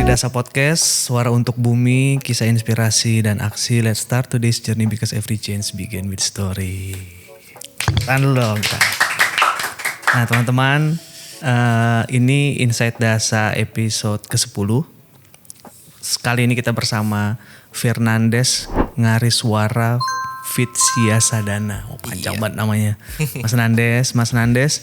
di Dasa Podcast, suara untuk bumi, kisah inspirasi dan aksi. Let's start today's journey because every change begin with story. Tahan dulu dong kita. Nah teman-teman, ini Insight Dasa episode ke-10. Sekali ini kita bersama Fernandes Ngariswara Fitsiasadana. Oh, panjang banget namanya. Mas Nandes.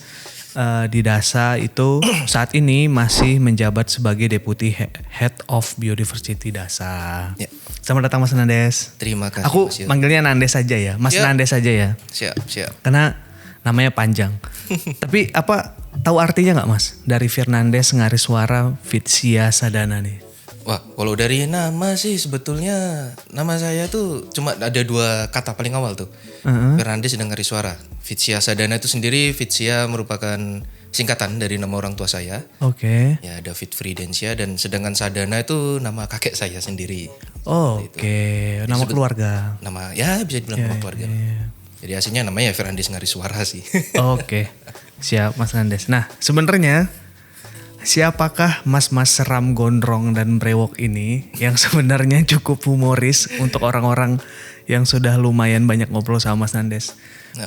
Di Dasa itu saat ini masih menjabat sebagai Deputy Head of Biodiversity Dasa. Ya. Selamat datang Mas Nandes. Terima kasih. Aku manggilnya Nandes saja ya, Mas ya. Nandes saja ya. Siap. Karena namanya panjang. Tapi apa tahu artinya nggak Mas dari Fernandes Ngariswara Fitsiasadana nih? Wah, kalau dari nama sih sebetulnya nama saya tuh cuma ada 2 kata paling awal tuh. Fernandes dan Ngariswara. Fitsiasadana itu sendiri, Fitsia merupakan singkatan dari nama orang tua saya. Oke. Ya, David Fridensia, dan sedangkan Sadana itu nama kakek saya sendiri. Oke. Nama keluarga. Nama ya bisa dibilang nama keluarga. Jadi aslinya namanya Fernandes Ngariswara sih. Oke. Siap Mas Nandes. Nah, sebenarnya siapakah mas-mas seram gondrong dan brewok ini yang sebenarnya cukup humoris untuk orang-orang yang sudah lumayan banyak ngobrol sama Mas Nandes?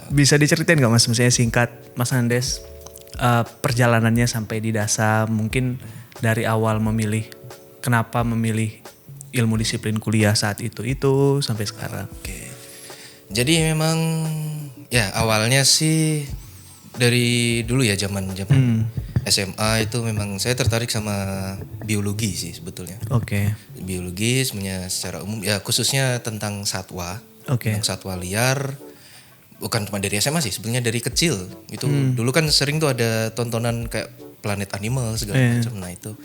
Bisa diceritain gak Mas, misalnya singkat Mas Nandes perjalanannya sampai di Dasa, mungkin dari awal kenapa memilih ilmu disiplin kuliah saat itu sampai sekarang. Oke. Jadi memang ya awalnya sih dari dulu ya zaman SMA itu memang saya tertarik sama biologi sih sebetulnya. Oke. Biologi sebenarnya secara umum ya khususnya tentang satwa. Oke. Tentang satwa liar. Bukan cuma dari SMA sih, sebenarnya dari kecil. Itu dulu kan sering tuh ada tontonan kayak Planet Animal segala macam. Nah itu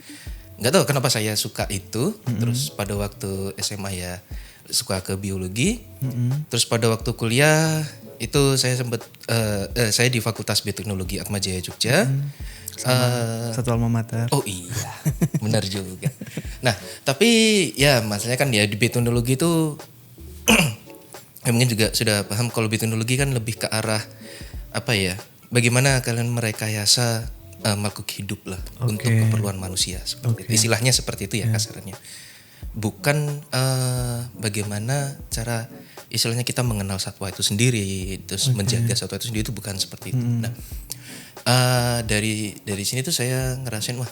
nggak tahu kenapa saya suka itu. Terus pada waktu SMA ya suka ke biologi. Terus pada waktu kuliah itu saya sempat saya di Fakultas Bioteknologi Atmajaya Jogja. Satu alma mater. Oh iya, benar juga. Nah, tapi ya masalahnya kan ya di bioteknologi itu ya mungkin juga sudah paham kalau bioteknologi kan lebih ke arah apa ya? Bagaimana kalian merekayasa makhluk hidup lah untuk keperluan manusia seperti itu. Istilahnya seperti itu ya kasarnya. Bukan bagaimana cara istilahnya kita mengenal satwa itu sendiri, terus menjaga satwa itu sendiri, itu bukan seperti itu. Nah, dari sini tuh saya ngerasain wah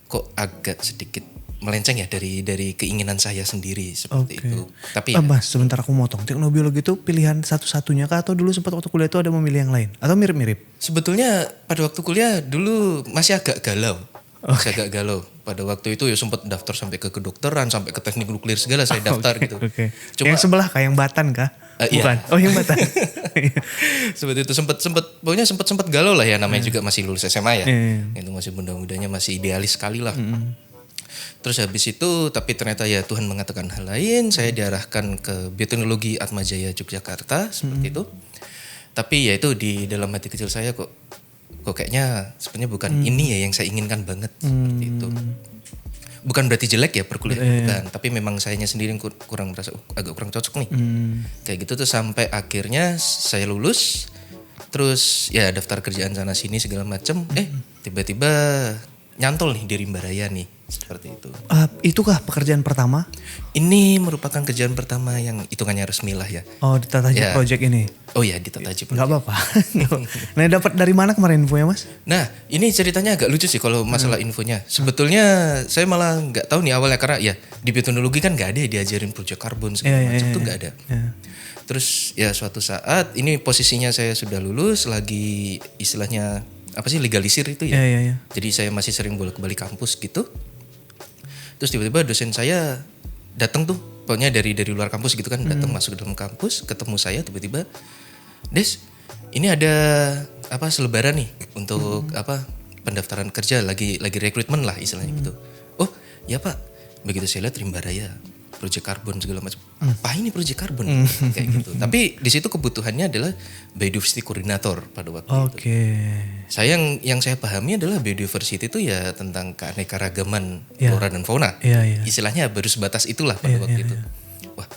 kok agak sedikit melenceng ya dari keinginan saya sendiri seperti itu. Tapi Mas, sebentar aku motong. Teknobiologi itu pilihan satu-satunya kah atau dulu sempat waktu kuliah itu ada memilih yang lain atau mirip-mirip? Sebetulnya pada waktu kuliah dulu masih agak galau. Pada waktu itu ya sempat daftar sampai ke kedokteran, sampai ke teknik nuklir segala saya daftar gitu. Cuma yang sebelah kah, yang Batan kah? Bukan. Iya. Oh, yang Batan. Seperti itu pokoknya sempat galau lah ya, namanya juga masih lulus SMA ya. Itu masih muda-mudanya, masih idealis sekali lah. Terus habis itu tapi ternyata ya Tuhan mengatakan hal lain, saya diarahkan ke Bioteknologi Atmajaya Yogyakarta seperti itu. Tapi ya itu di dalam hati kecil saya kok kayaknya sebenarnya bukan ini ya yang saya inginkan banget seperti itu. Bukan berarti jelek ya perkuliahan, bukan, tapi memang sayanya sendiri kurang merasa agak kurang cocok nih. Kayak gitu tuh sampai akhirnya saya lulus. Terus ya daftar kerjaan sana sini segala macem. Tiba-tiba nyantol nih di Rimba Raya nih, seperti itu. Itukah pekerjaan pertama? Ini merupakan kerjaan pertama yang hitungannya resmi lah ya. Oh, di Tataji Project ini? Oh ya, di Tataji Project. Gak apa-apa. Nah, dapat dari mana kemarin infonya Mas? Nah, ini ceritanya agak lucu sih kalau masalah infonya. Sebetulnya saya malah gak tahu nih awalnya, karena ya di bioteknologi kan gak ada ya diajarin project karbon segala macam tuh gak ada. Terus ya suatu saat ini posisinya saya sudah lulus, lagi istilahnya apa sih, legalisir itu ya. Jadi saya masih sering bolak-balik kampus gitu. Terus tiba-tiba dosen saya datang tuh, pokoknya dari luar kampus gitu kan, datang masuk ke dalam kampus, ketemu saya tiba-tiba, Des, ini ada apa selebaran nih untuk apa pendaftaran kerja, lagi rekrutmen lah istilahnya gitu. Oh ya Pak, begitu saya lihat Rimba Raya, project karbon segala macam. Apa ini project karbon? Kayak gitu. Tapi di situ kebutuhannya adalah biodiversity koordinator pada waktu itu. Saya yang saya pahami adalah biodiversity itu ya tentang keanekaragaman flora dan fauna. Istilahnya baru sebatas itulah pada waktu itu. Wah,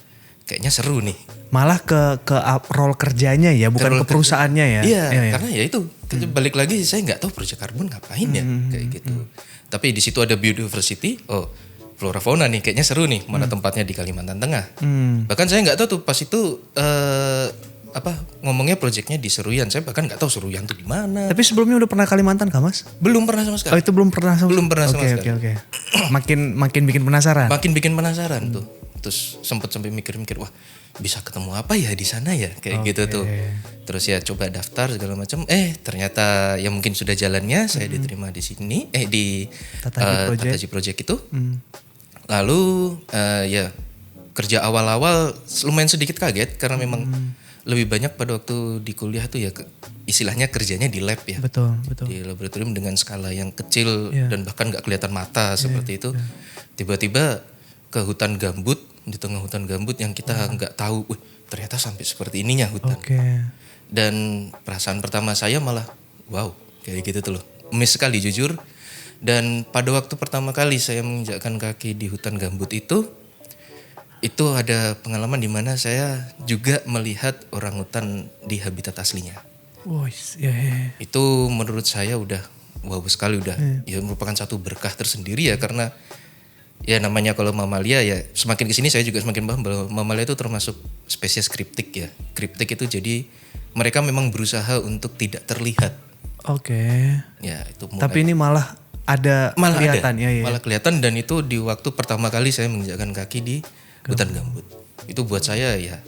kayaknya seru nih. Malah ke role kerjanya ya, bukan ke perusahaannya ya. Iya, karena ya itu balik lagi saya nggak tahu project karbon ngapain ya kayak gitu. Tapi di situ ada biodiversity. Oh, flora fauna nih, kayaknya seru nih, mana tempatnya di Kalimantan Tengah. Bahkan saya nggak tahu tuh pas itu ngomongnya proyeknya di Seruyan. Saya bahkan nggak tahu Seruyan tuh di mana. Tapi sebelumnya udah pernah Kalimantan kah Mas? Belum pernah sama sekali. Oh itu belum pernah sama Belum pernah sama sekali. Oke. Makin bikin penasaran. Makin bikin penasaran tuh. Terus sempet sampai mikir-mikir, wah bisa ketemu apa ya di sana ya, kayak gitu tuh. Terus ya coba daftar segala macam. Ternyata ya mungkin sudah jalannya. Saya diterima di sini, di Tataji Project itu. Lalu ya kerja awal-awal lumayan sedikit kaget karena memang lebih banyak pada waktu di kuliah tuh ya istilahnya kerjanya di lab ya. Betul. Di laboratorium dengan skala yang kecil dan bahkan nggak kelihatan mata seperti itu. Tiba-tiba ke hutan gambut, di tengah hutan gambut yang kita nggak tahu, ternyata sampai seperti ininya hutan. Dan perasaan pertama saya malah wow, kayak gitu tuh loh. Miss sekali jujur. Dan pada waktu pertama kali saya menginjakkan kaki di hutan gambut itu ada pengalaman di mana saya juga melihat orangutan di habitat aslinya. Itu menurut saya udah wow sekali, udah ya merupakan satu berkah tersendiri ya, karena ya namanya kalau mamalia ya semakin kesini saya juga semakin paham bahwa mamalia itu termasuk spesies kriptik ya. Kriptik itu jadi mereka memang berusaha untuk tidak terlihat. Ya itu mulai. Tapi ini malah kelihatan ya. Malah kelihatan, dan itu di waktu pertama kali saya menginjakkan kaki di hutan gambut. Itu buat saya ya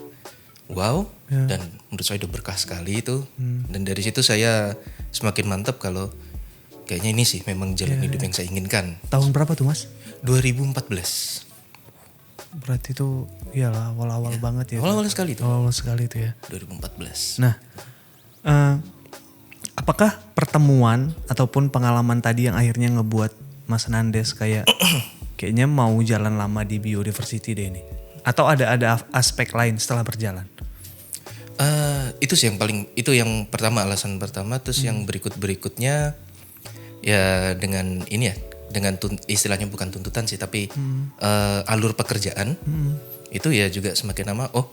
wow, dan menurut saya udah berkah sekali itu. Dan dari situ saya semakin mantap kalau kayaknya ini sih memang jalan hidup yang saya inginkan. Tahun berapa tuh Mas? 2014. Berarti itu iyalah awal-awal banget ya. Awal-awal sekali itu. Awal-awal sekali itu ya. 2014. Nah, apakah pertemuan ataupun pengalaman tadi yang akhirnya ngebuat Mas Nandes kayaknya mau jalan lama di biodiversity deh ini? Atau ada aspek lain setelah berjalan? Itu sih yang pertama, alasan pertama. Terus yang berikutnya ya dengan ini ya, dengan istilahnya bukan tuntutan sih, tapi alur pekerjaan itu ya juga semakin lama. Oh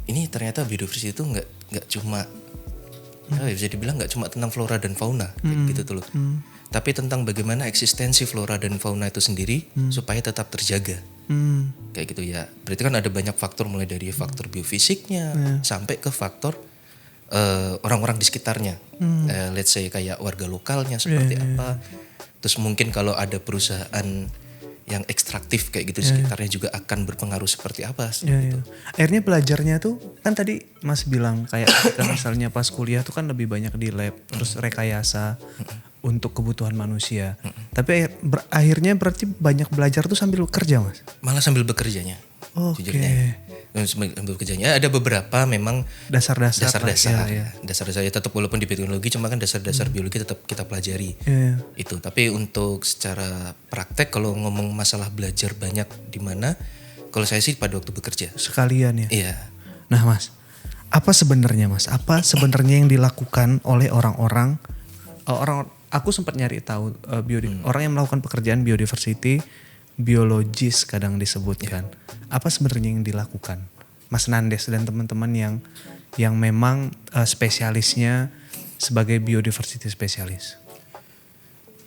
ini ternyata biodiversity itu nggak cuma bisa dibilang nggak cuma tentang flora dan fauna kayak gitu tuh loh. Tapi tentang bagaimana eksistensi flora dan fauna itu sendiri supaya tetap terjaga. Kayak gitu ya. Berarti kan ada banyak faktor, mulai dari faktor biofisiknya sampai ke faktor orang-orang di sekitarnya. Let's say kayak warga lokalnya seperti apa. Terus mungkin kalau ada perusahaan yang ekstraktif kayak gitu di sekitarnya juga akan berpengaruh seperti apa. Gitu. Akhirnya belajarnya tuh kan tadi Mas bilang kayak kita misalnya pas kuliah tuh kan lebih banyak di lab, terus rekayasa untuk kebutuhan manusia. Tapi akhirnya berarti banyak belajar tuh sambil kerja Mas? Malah sambil bekerjanya. Jujurnya. Sambil bekerjanya ada beberapa memang dasar-dasar tetap, walaupun di teknologi cuma kan dasar-dasar biologi tetap kita pelajari. Itu. Tapi untuk secara praktek kalau ngomong masalah belajar banyak di mana, kalau saya sih pada waktu bekerja. Sekalian ya. Iya. Nah Mas, apa sebenarnya yang dilakukan oleh orang-orang aku sempat nyari tahu orang yang melakukan pekerjaan biodiversity, biologis kadang disebutkan. Apa sebenarnya yang dilakukan Mas Nandes dan teman-teman yang memang spesialisnya sebagai biodiversity spesialis?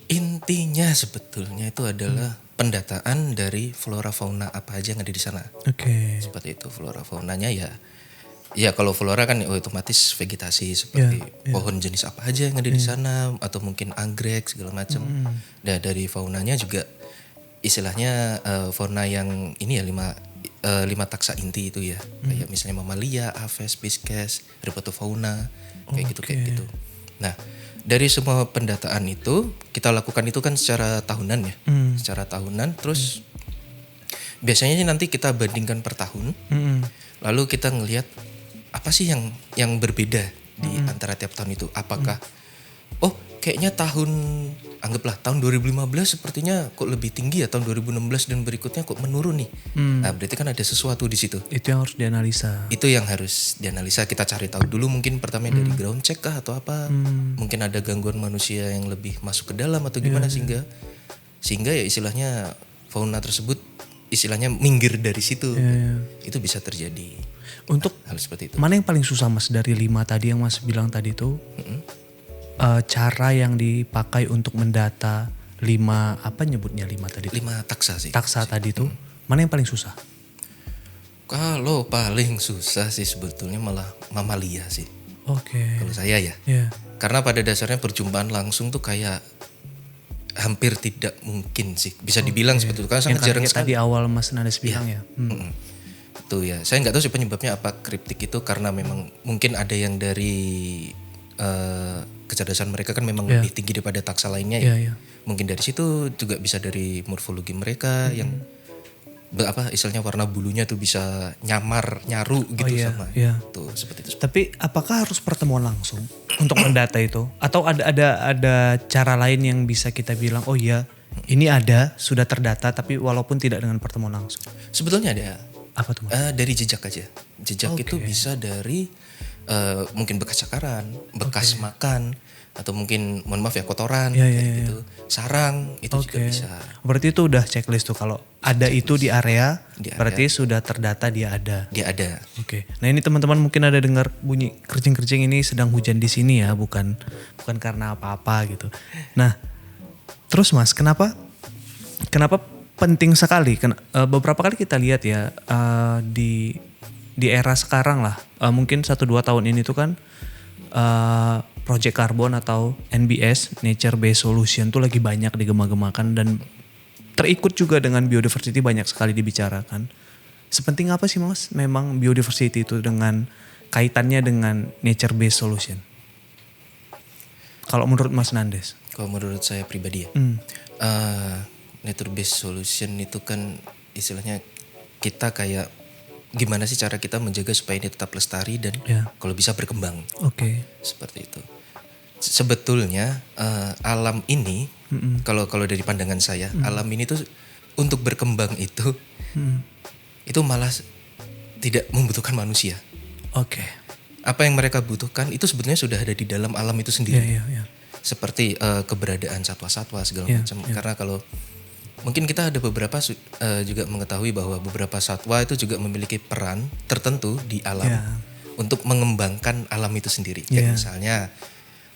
Intinya sebetulnya itu adalah pendataan dari flora fauna apa aja yang ada di sana. Seperti itu, flora faunanya ya kalau flora kan otomatis vegetasi seperti pohon jenis apa aja yang ada di sana, atau mungkin anggrek segala macam. Dan dari faunanya juga istilahnya fauna yang ini ya 5 taksa inti itu ya. Kayak misalnya mamalia, aves, pisces, herpetofauna, kayak gitu. Nah, dari semua pendataan itu kita lakukan itu kan secara tahunan ya. Secara tahunan, terus biasanya nanti kita bandingkan per tahun. Lalu kita ngelihat apa sih yang berbeda di antara tiap tahun itu. Apakah kayaknya anggaplah tahun 2015 sepertinya kok lebih tinggi ya, tahun 2016 dan berikutnya kok menurun nih. Nah, berarti kan ada sesuatu di situ. Itu yang harus dianalisa. Kita cari tahu dulu, mungkin pertama dari ground check kah atau apa. Mungkin ada gangguan manusia yang lebih masuk ke dalam atau gimana sehingga ya istilahnya fauna tersebut istilahnya minggir dari situ. Itu bisa terjadi. Untuk hal seperti itu. Mana yang paling susah Mas dari 5 tadi yang Mas bilang tadi tuh? Cara yang dipakai untuk mendata 5 apa nyebutnya 5 tadi? 5 taksa sih. Taksa tadi tuh mana yang paling susah? Kalau paling susah sih sebetulnya malah mamalia sih. Oke. Kalau saya ya. Ya. Karena pada dasarnya perjumpaan langsung tuh kayak hampir tidak mungkin sih. Bisa dibilang sebetulnya karena sangat jarang Yang sekali. tadi awal Mas Nandes bilang ya. Itu ya. Saya nggak tahu sih penyebabnya apa kriptik itu, karena memang mungkin ada yang dari kecerdasan mereka kan memang lebih tinggi daripada taksa lainnya ya. Iya. Mungkin dari situ juga bisa dari morfologi mereka yang istilahnya warna bulunya tuh bisa nyaru gitu sama. Tuh seperti itu. Tapi apakah harus pertemuan langsung untuk mendata itu? Atau ada cara lain yang bisa kita bilang oh iya ini ada sudah terdata tapi walaupun tidak dengan pertemuan langsung? Sebetulnya ada. Apa tuh Mas? Dari jejak aja. Jejak itu bisa dari mungkin bekas cakaran, bekas makan, atau mungkin mohon maaf ya kotoran kayak gitu. Sarang itu juga bisa. Berarti itu udah checklist tuh kalau ada itu di area, berarti sudah terdata dia ada. Dia ada. Oke. Nah ini teman-teman mungkin ada dengar bunyi kercing-kercing, ini sedang hujan di sini ya, bukan karena apa-apa gitu. Nah, terus Mas, kenapa penting sekali? Beberapa kali kita lihat ya di era sekarang lah, mungkin 1-2 tahun ini tuh kan Project Carbon atau NBS Nature Based Solution tuh lagi banyak digema-gemakan dan terikut juga dengan biodiversity banyak sekali dibicarakan. Sepenting apa sih Mas memang biodiversity itu dengan kaitannya dengan Nature Based Solution? Kalau menurut Mas Nandes? Kalau menurut saya pribadi ya, Nature Based Solution itu kan istilahnya kita kayak gimana sih cara kita menjaga supaya ini tetap lestari dan kalau bisa berkembang. Seperti itu. Sebetulnya alam ini kalau dari pandangan saya alam ini tuh untuk berkembang itu malah tidak membutuhkan manusia. Apa yang mereka butuhkan itu sebetulnya sudah ada di dalam alam itu sendiri. Seperti keberadaan satwa-satwa segala macam. Karena kalau mungkin kita ada beberapa juga mengetahui bahwa beberapa satwa itu juga memiliki peran tertentu di alam untuk mengembangkan alam itu sendiri. Kayak misalnya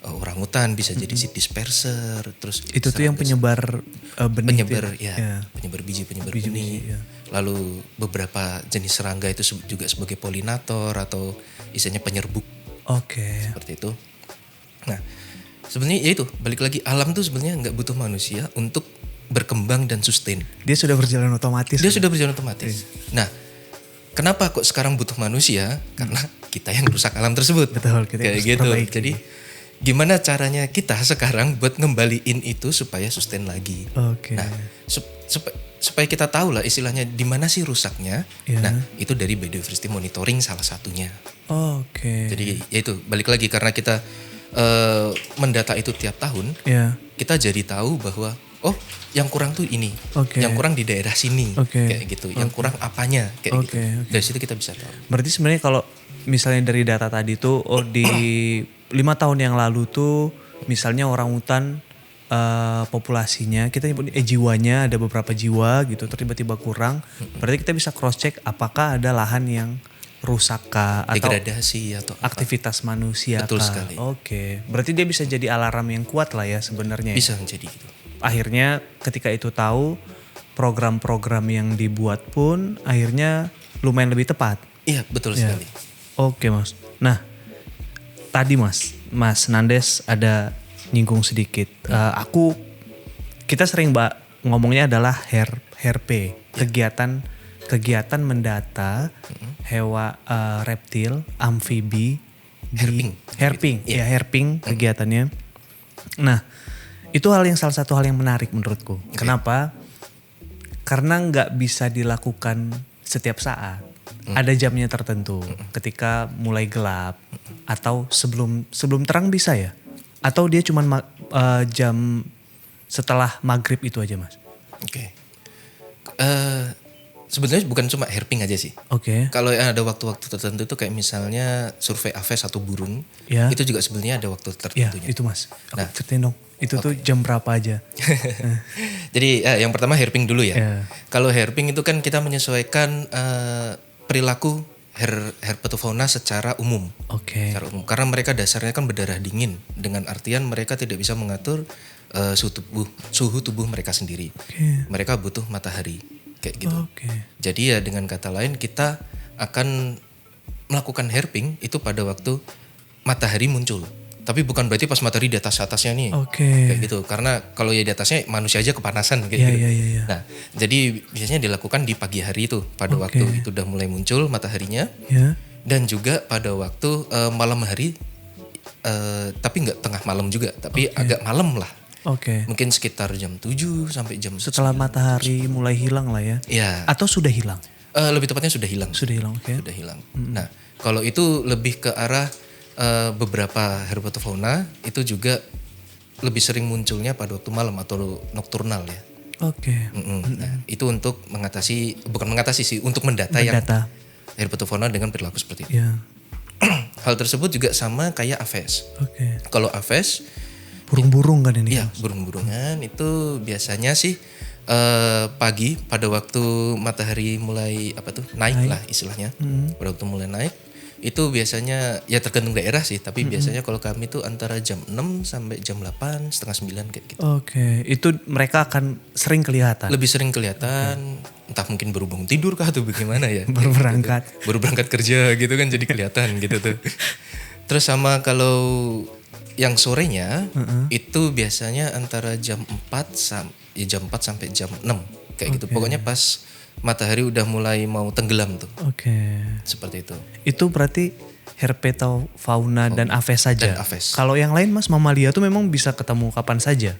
orangutan bisa jadi seed disperser, terus itu tuh yang penyebar benih, penyebar biji, penyebar benih. Lalu beberapa jenis serangga itu juga sebagai polinator atau istilahnya penyerbuk. Seperti itu. Nah, sebenarnya ya itu balik lagi alam tuh sebenarnya nggak butuh manusia untuk berkembang dan sustain. Dia sudah berjalan otomatis. Nah, kenapa kok sekarang butuh manusia? Karena kita yang rusak alam tersebut. Betul, kita kayak gitu. Jadi gimana caranya kita sekarang buat ngembaliin itu supaya sustain lagi. Nah, supaya kita tahu lah istilahnya di mana sih rusaknya. Nah, itu dari biodiversity monitoring salah satunya. Jadi ya itu balik lagi karena kita mendata itu tiap tahun. Kita jadi tahu bahwa oh, yang kurang tuh ini, yang kurang di daerah sini, kayak gitu. Yang kurang apanya, kayak gitu. Dari situ kita bisa tahu. Berarti sebenarnya kalau misalnya dari data tadi tuh, di 5 tahun yang lalu tuh, misalnya orangutan populasinya, kita nyebut jiwanya ada beberapa jiwa gitu, tiba-tiba kurang. Berarti kita bisa cross check apakah ada lahan yang rusak kah atau degradasi atau aktivitas manusia. Betul sekali. Berarti dia bisa jadi alarm yang kuat lah ya sebenarnya. Bisa menjadi gitu. Akhirnya ketika itu tahu, program-program yang dibuat pun akhirnya lumayan lebih tepat. Iya, betul sekali. Mas. Nah, tadi Mas Nandes ada nyinggung sedikit. Kita sering ngomongnya adalah HERP, kegiatan mendata hewan, reptil, amfibi, herping kegiatannya. Nah, itu salah satu hal yang menarik menurutku. Kenapa? Karena nggak bisa dilakukan setiap saat. Ada jamnya tertentu. Ketika mulai gelap atau sebelum terang bisa ya? Atau dia cuma jam setelah maghrib itu aja Mas? Sebenarnya bukan cuma herping aja sih. Kalau yang ada waktu-waktu tertentu itu kayak misalnya survei aves atau burung, itu juga sebenarnya ada waktu tertentunya. Itu Mas. Ceritain dong. Itu tuh jam berapa aja? Jadi yang pertama herping dulu ya. Kalau herping itu kan kita menyesuaikan perilaku herpetofauna secara umum. Secara umum. Karena mereka dasarnya kan berdarah dingin. Dengan artian mereka tidak bisa mengatur suhu tubuh mereka sendiri. Mereka butuh matahari kayak gitu. Jadi ya dengan kata lain kita akan melakukan hairping itu pada waktu matahari muncul. Tapi bukan berarti pas matahari di atasnya nih. Kayak gitu. Karena kalau ya di atasnya manusia aja kepanasan kayak gitu. Nah, jadi biasanya dilakukan di pagi hari itu pada waktu itu udah mulai muncul mataharinya. Dan juga pada waktu malam hari tapi nggak tengah malam juga, tapi agak malam lah. Mungkin sekitar jam 7 sampai jam setelah 9. Matahari mulai hilang lah ya. Iya. Atau sudah hilang? Lebih tepatnya sudah hilang. Sudah hilang, Sudah hilang. Nah, kalau itu lebih ke arah beberapa herpetofauna itu juga lebih sering munculnya pada waktu malam atau nokturnal ya. Nah, itu untuk bukan mengatasi sih, untuk mendata yang herpetofauna dengan perilaku seperti itu. Hal tersebut juga sama kayak aves. Kalau aves, burung-burung kan ini? Iya, burung-burungan itu biasanya sih pagi pada waktu matahari mulai naik lah istilahnya. Pada waktu mulai naik itu biasanya ya tergantung daerah sih, tapi biasanya kalau kami tuh antara jam 6 sampai jam 8, setengah 9 kayak gitu. Itu mereka akan sering kelihatan? Lebih sering kelihatan, entah mungkin baru bangun tidur kah atau bagaimana ya. Baru berangkat. Gitu. Baru berangkat kerja gitu kan jadi kelihatan gitu tuh. Terus sama kalau yang sorenya itu biasanya antara jam 4 sampai jam 6 kayak gitu. Pokoknya pas matahari udah mulai mau tenggelam tuh. Seperti itu. Itu berarti herpetofauna dan aves saja. Dan aves. Kalau yang lain Mas, mamalia tuh memang bisa ketemu kapan saja.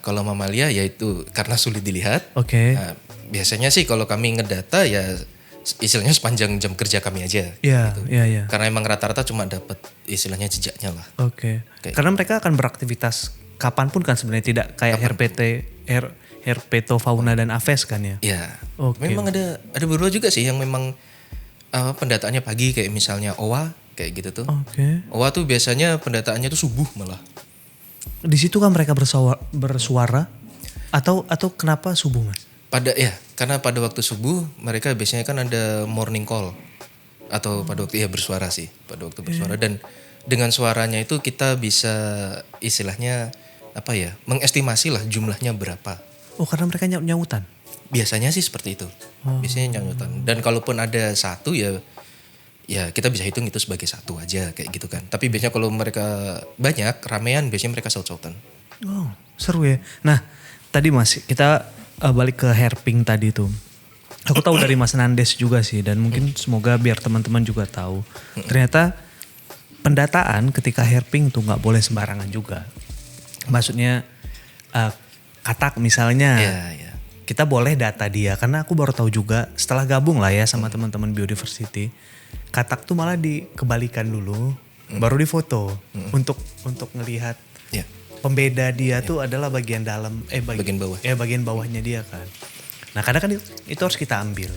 Kalau mamalia yaitu karena sulit dilihat. Biasanya sih kalau kami ngedata ya istilahnya sepanjang jam kerja kami aja. Gitu. Karena emang rata-rata cuma dapat istilahnya jejaknya lah. Karena mereka akan beraktivitas kapanpun kan sebenarnya, tidak kayak herpetofauna dan aves kan ya? Iya. Memang ada beberapa juga sih yang memang pendataannya pagi, kayak misalnya owa kayak gitu tuh. Owa tuh biasanya pendataannya tuh subuh malah. Di situ kan mereka bersuara atau kenapa subuh Mas? Karena pada waktu subuh mereka biasanya kan ada morning call atau pada waktu bersuara sih, pada waktu bersuara, dan dengan suaranya itu kita bisa istilahnya mengestimasi lah jumlahnya berapa. Karena mereka nyautan. Biasanya sih seperti itu. Biasanya nyautan. Dan kalaupun ada satu ya kita bisa hitung itu sebagai satu aja kayak gitu kan. Tapi biasanya kalau mereka banyak, ramean, biasanya mereka saut-sautan. Seru ya. Nah, tadi Mas, kita balik ke hairping tadi tuh. Aku tahu dari Mas Nandes juga sih, dan mungkin semoga biar teman-teman juga tahu. Ternyata pendataan ketika hairping tuh nggak boleh sembarangan juga. Maksudnya katak misalnya, kita boleh data dia, karena aku baru tahu juga setelah gabung lah ya sama teman-teman biodiversity, katak tuh malah dikebalikan dulu, baru difoto untuk ngelihat pembeda dia tuh adalah bagian dalam, bagian bawah, bagian bawahnya dia kan. Nah kadang kan itu harus kita ambil,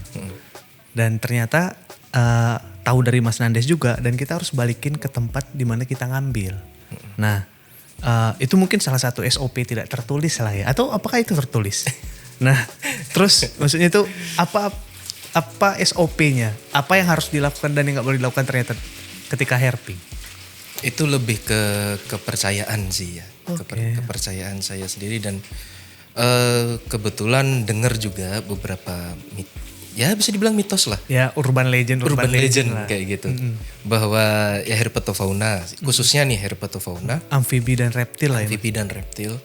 dan ternyata tahu dari Mas Nandes juga, dan kita harus balikin ke tempat di mana kita ngambil. Nah itu mungkin salah satu SOP tidak tertulis lah ya, atau apakah itu tertulis? Nah terus maksudnya itu apa SOP-nya? Apa yang harus dilakukan dan yang gak boleh dilakukan ternyata ketika hairping? Itu lebih ke kepercayaan sih ya. Kepercayaan saya sendiri, dan kebetulan dengar juga beberapa bisa dibilang mitos lah. Ya urban legend lah. Kayak gitu. Bahwa ya herpetofauna, khususnya nih herpetofauna. Amfibi dan reptil lah ya. Amfibi dan reptil.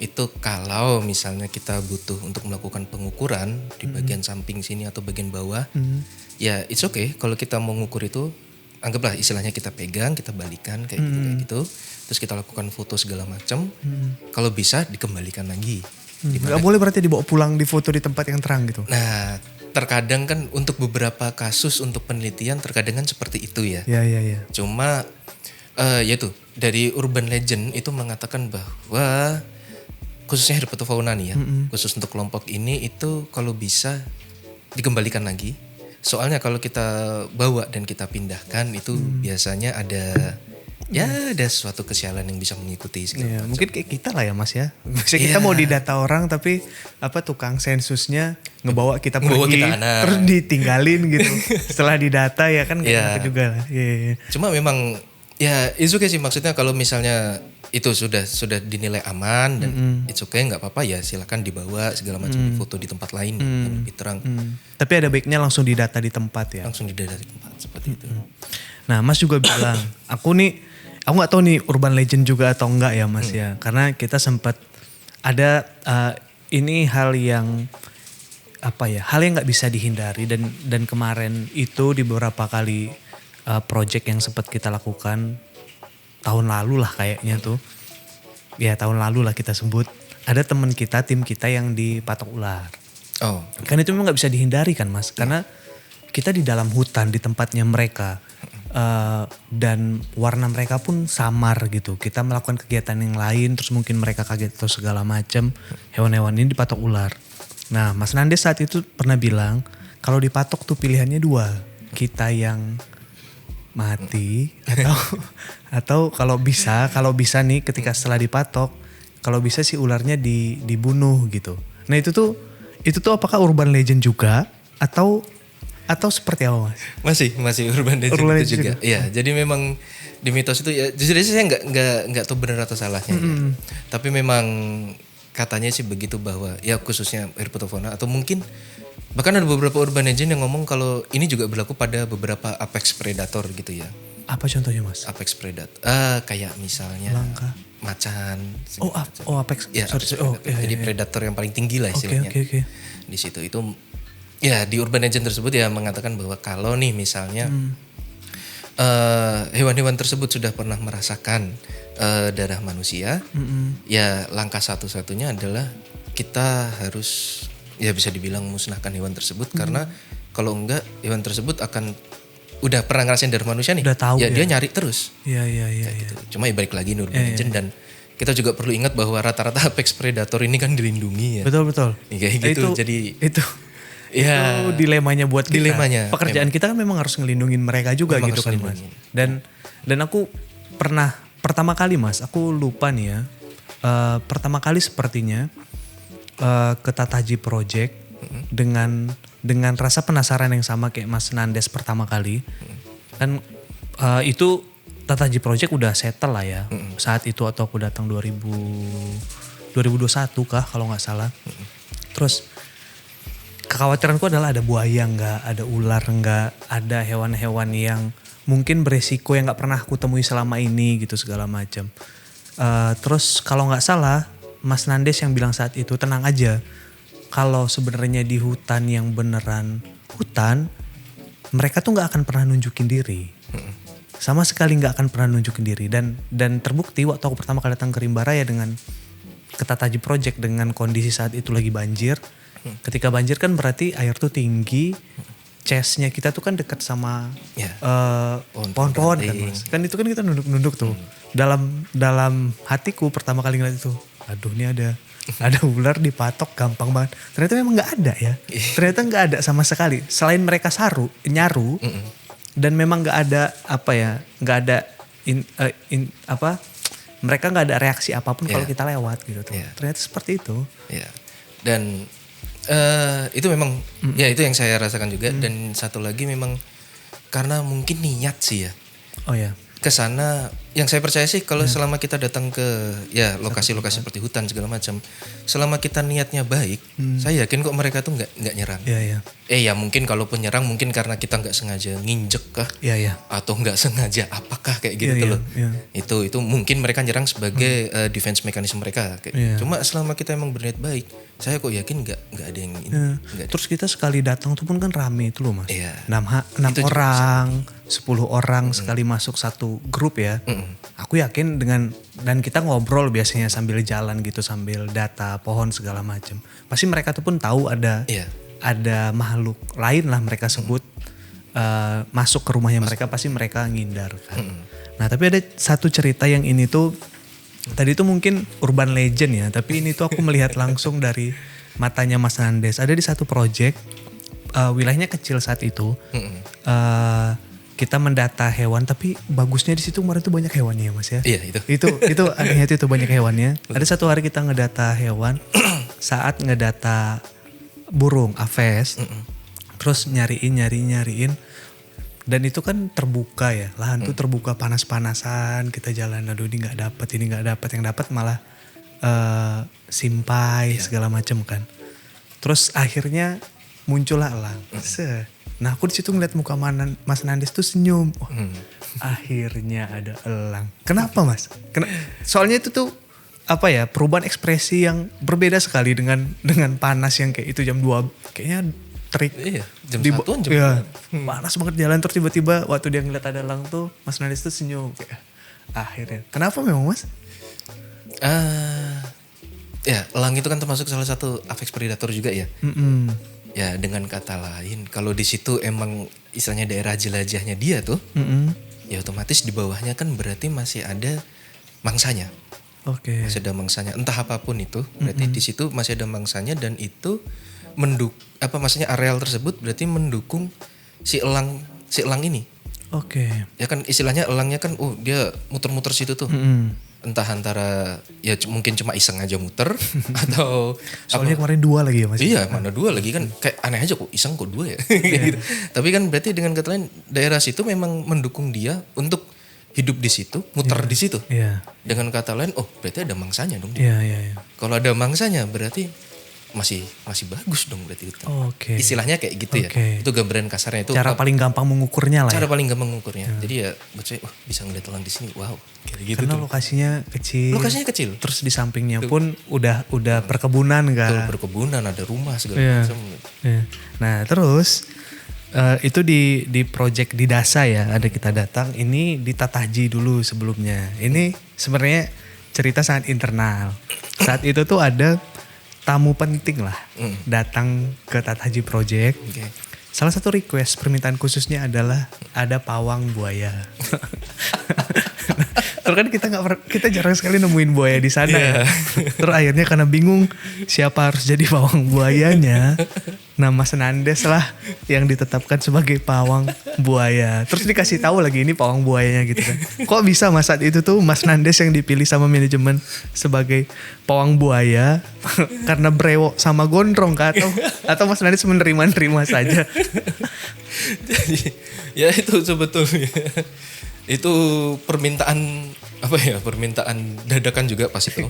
Itu kalau misalnya kita butuh untuk melakukan pengukuran di bagian samping sini atau bagian bawah. Ya it's okay kalau kita mau ngukur itu, anggaplah istilahnya kita pegang, kita balikan kayak gitu. Terus kita lakukan foto segala macam. Kalau bisa dikembalikan lagi. Gak boleh berarti dibawa pulang di foto di tempat yang terang gitu? Nah terkadang kan untuk beberapa kasus untuk penelitian terkadang kan seperti itu ya. Iya. Cuma yaitu dari urban legend itu mengatakan bahwa khususnya herpetofauna nih ya, khusus untuk kelompok ini itu kalau bisa dikembalikan lagi. Soalnya kalau kita bawa dan kita pindahkan itu biasanya ada suatu kesialan yang bisa mengikuti. Mungkin kayak kita lah ya Mas ya. Misalnya kita mau didata orang, tapi tukang sensusnya ngebawa kita pergi, terus ditinggalin gitu. Setelah didata ya kan gak enak juga lah. Cuma memang Ya, it's okay sih, maksudnya kalau misalnya itu sudah dinilai aman dan it's okay, nggak apa-apa ya, silakan dibawa segala macam, foto di tempat lain yang lebih terang. Tapi ada baiknya langsung didata di tempat ya. Langsung didata di tempat seperti itu. Nah, Mas juga bilang, aku nggak tahu nih urban legend juga atau enggak ya Mas ya, karena kita sempat ada ini hal yang hal yang nggak bisa dihindari dan kemarin itu di beberapa kali project yang sempat kita lakukan tahun lalu lah kayaknya tuh, ya tahun lalu lah kita sebut, ada teman kita, tim kita yang dipatok ular. Oh, Kan itu memang nggak bisa dihindari kan Mas, karena kita di dalam hutan di tempatnya mereka. Dan warna mereka pun samar gitu. Kita melakukan kegiatan yang lain, terus mungkin mereka kaget atau segala macam. Hewan-hewan ini dipatok ular. Nah, Mas Nandes saat itu pernah bilang kalau dipatok tuh pilihannya dua, kita yang mati atau kalau bisa nih ketika setelah dipatok, kalau bisa si ularnya dibunuh gitu. Nah itu tuh apakah urban legend juga atau seperti apa Mas? Masih urban legend itu juga. Iya, jadi memang di mitos itu ya jujur aja saya nggak tahu benar atau salahnya. Ya. Tapi memang katanya sih begitu, bahwa ya khususnya herpetofauna atau mungkin bahkan ada beberapa urban legend yang ngomong kalau ini juga berlaku pada beberapa apex predator gitu ya. Apa contohnya Mas? Apex predator kayak misalnya Langka. macan. Apex. Ya, jadi predator yang paling tinggi lah istilahnya. Oke. Di situ itu ya di urban legend tersebut ya mengatakan bahwa kalau nih misalnya hewan-hewan tersebut sudah pernah merasakan darah manusia, ya langkah satu-satunya adalah kita harus ya bisa dibilang musnahkan hewan tersebut, karena kalau enggak hewan tersebut akan udah pernah ngerasain darah manusia nih, udah tahu ya dia nyari terus. Iya. Gitu. Cuma ya balik lagi urban legend dan kita juga perlu ingat bahwa rata-rata apex predator ini kan dilindungi ya. Betul. Kayak gitu. Itu dilemanya buat kita. Dilemanya. Pekerjaan kita kan memang harus ngelindungin mereka juga gitu kan Mas. Dan aku pernah pertama kali Mas, aku lupa nih ya. Pertama kali sepertinya ke Tataji Project dengan rasa penasaran yang sama kayak Mas Nandes pertama kali. Kan itu Tataji Project udah settle lah ya. Saat itu atau aku datang 2021 kah kalau nggak salah. Terus kekhawatiranku adalah ada buaya nggak, ada ular nggak, ada hewan-hewan yang mungkin beresiko yang nggak pernah aku temui selama ini gitu segala macam. Terus kalau nggak salah Mas Nandes yang bilang saat itu, tenang aja, kalau sebenarnya di hutan yang beneran hutan, mereka tuh nggak akan pernah nunjukin diri, sama sekali nggak akan pernah nunjukin diri. Dan terbukti waktu aku pertama kali datang ke Rimba Raya dengan ke Tataji Project dengan kondisi saat itu lagi banjir. Ketika banjir kan berarti air tuh tinggi, chestnya kita tuh kan dekat sama pohon-pohon kan Mas. Kan itu kan kita nunduk-nunduk tuh. Dalam hatiku pertama kali ngeliat itu, aduh ini ada ular dipatok gampang banget. Ternyata memang nggak ada ya. Ternyata nggak ada sama sekali. Selain mereka nyaru dan memang nggak ada nggak ada mereka nggak ada reaksi apapun kalau kita lewat gitu tuh. Ternyata seperti itu. Dan itu memang ya itu yang saya rasakan juga. Dan satu lagi memang karena mungkin niat sih ya. Oh ya. Ke sana yang saya percaya sih kalau selama kita datang ke ya lokasi-lokasi seperti hutan segala macam, selama kita niatnya baik, saya yakin kok mereka tuh nggak nyerang. Ya mungkin kalaupun nyerang mungkin karena kita nggak sengaja nginjek kah, atau nggak sengaja apakah kayak gitu loh. Itu mungkin mereka nyerang sebagai defense mechanism mereka. Cuma selama kita emang berniat baik, saya kok yakin nggak ada yang ini. Terus kita sekali datang tuh pun kan rame itu loh Mas. 6 orang, 10 orang sekali masuk satu grup ya. Aku yakin dan kita ngobrol biasanya sambil jalan gitu, sambil data pohon segala macam. Pasti mereka tuh pun tahu ada makhluk lain lah mereka sebut masuk ke rumahnya mereka, pasti mereka ngindar kan. Nah tapi ada satu cerita yang ini tuh tadi tuh mungkin urban legend ya, tapi ini tuh aku melihat langsung dari matanya Mas Nandes. Ada di satu project wilayahnya kecil saat itu. Kita mendata hewan, tapi bagusnya di situ kemarin tuh banyak hewannya Mas ya. Iya Itu anehnya itu banyak hewannya. Ada satu hari kita ngedata hewan, saat ngedata burung aves, terus nyariin, Dan itu kan terbuka ya, lahan tuh terbuka panas-panasan, kita jalan, aduh ini nggak dapat, yang dapat malah simpai segala macam kan. Terus akhirnya muncullah elang. Nah aku di situ ngeliat muka Mas Nandes tuh senyum. Wah, akhirnya ada elang. Kenapa Mas? Soalnya itu tuh apa ya, perubahan ekspresi yang berbeda sekali dengan panas yang kayak itu jam 2 kayaknya terik. Iya, jam 1-an jam 2. Panas banget jalan, terus tiba-tiba waktu dia ngeliat ada elang tuh Mas Nandes tuh senyum kayak akhirnya. Kenapa memang Mas? Ya elang itu kan termasuk salah satu apex predator juga ya. Ya dengan kata lain kalau di situ emang istilahnya daerah jelajahnya dia tuh, ya otomatis di bawahnya kan berarti masih ada mangsanya. Oke. Masih ada mangsanya, entah apapun itu, berarti di situ masih ada mangsanya dan itu maksudnya areal tersebut berarti mendukung si elang ini. Oke. Ya kan istilahnya elangnya kan dia muter-muter situ tuh. Entah antara ya mungkin cuma iseng aja muter atau soalnya kemarin 2 lagi ya Mas. Iya, mana 2 lagi kan kayak aneh aja kok iseng kok 2 ya. Gitu. Tapi kan berarti dengan kata lain daerah situ memang mendukung dia untuk hidup di situ, muter di situ. Iya. Dengan kata lain, berarti ada mangsanya dong. Iya. Kalau ada mangsanya berarti masih bagus dong berarti itu. Oke. Istilahnya kayak gitu ya. Itu gambaran kasarnya itu. Cara paling gampang mengukurnya lah. Cara ya? paling gampang mengukurnya. Jadi ya buat saya, bisa ngeliat elang di sini. Wow, kayak gitu. Karena tuh. lokasinya kecil. Lokasinya kecil. Terus di sampingnya pun udah perkebunan kan. Betul, perkebunan, ada rumah segala macam. Iya. Nah, terus itu di project di Dasa ya, ada kita datang. Ini di Tataji dulu sebelumnya. Ini sebenarnya cerita sangat internal. Saat itu tuh ada tamu penting lah datang ke Tataji Project. Okay. Salah satu request permintaan khususnya adalah ada pawang buaya. Terus kan kita jarang sekali nemuin buaya di sana. Ya. Terus akhirnya karena bingung siapa harus jadi pawang buayanya, nah Mas Nandes lah yang ditetapkan sebagai pawang buaya. Terus dikasih tahu lagi ini pawang buayanya gitu kan. Kok bisa Mas saat itu tuh Mas Nandes yang dipilih sama manajemen sebagai pawang buaya karena brewok sama gondrong kah atau Mas Nandes menerima saja? Jadi ya itu sebetulnya itu permintaan dadakan juga pas itu.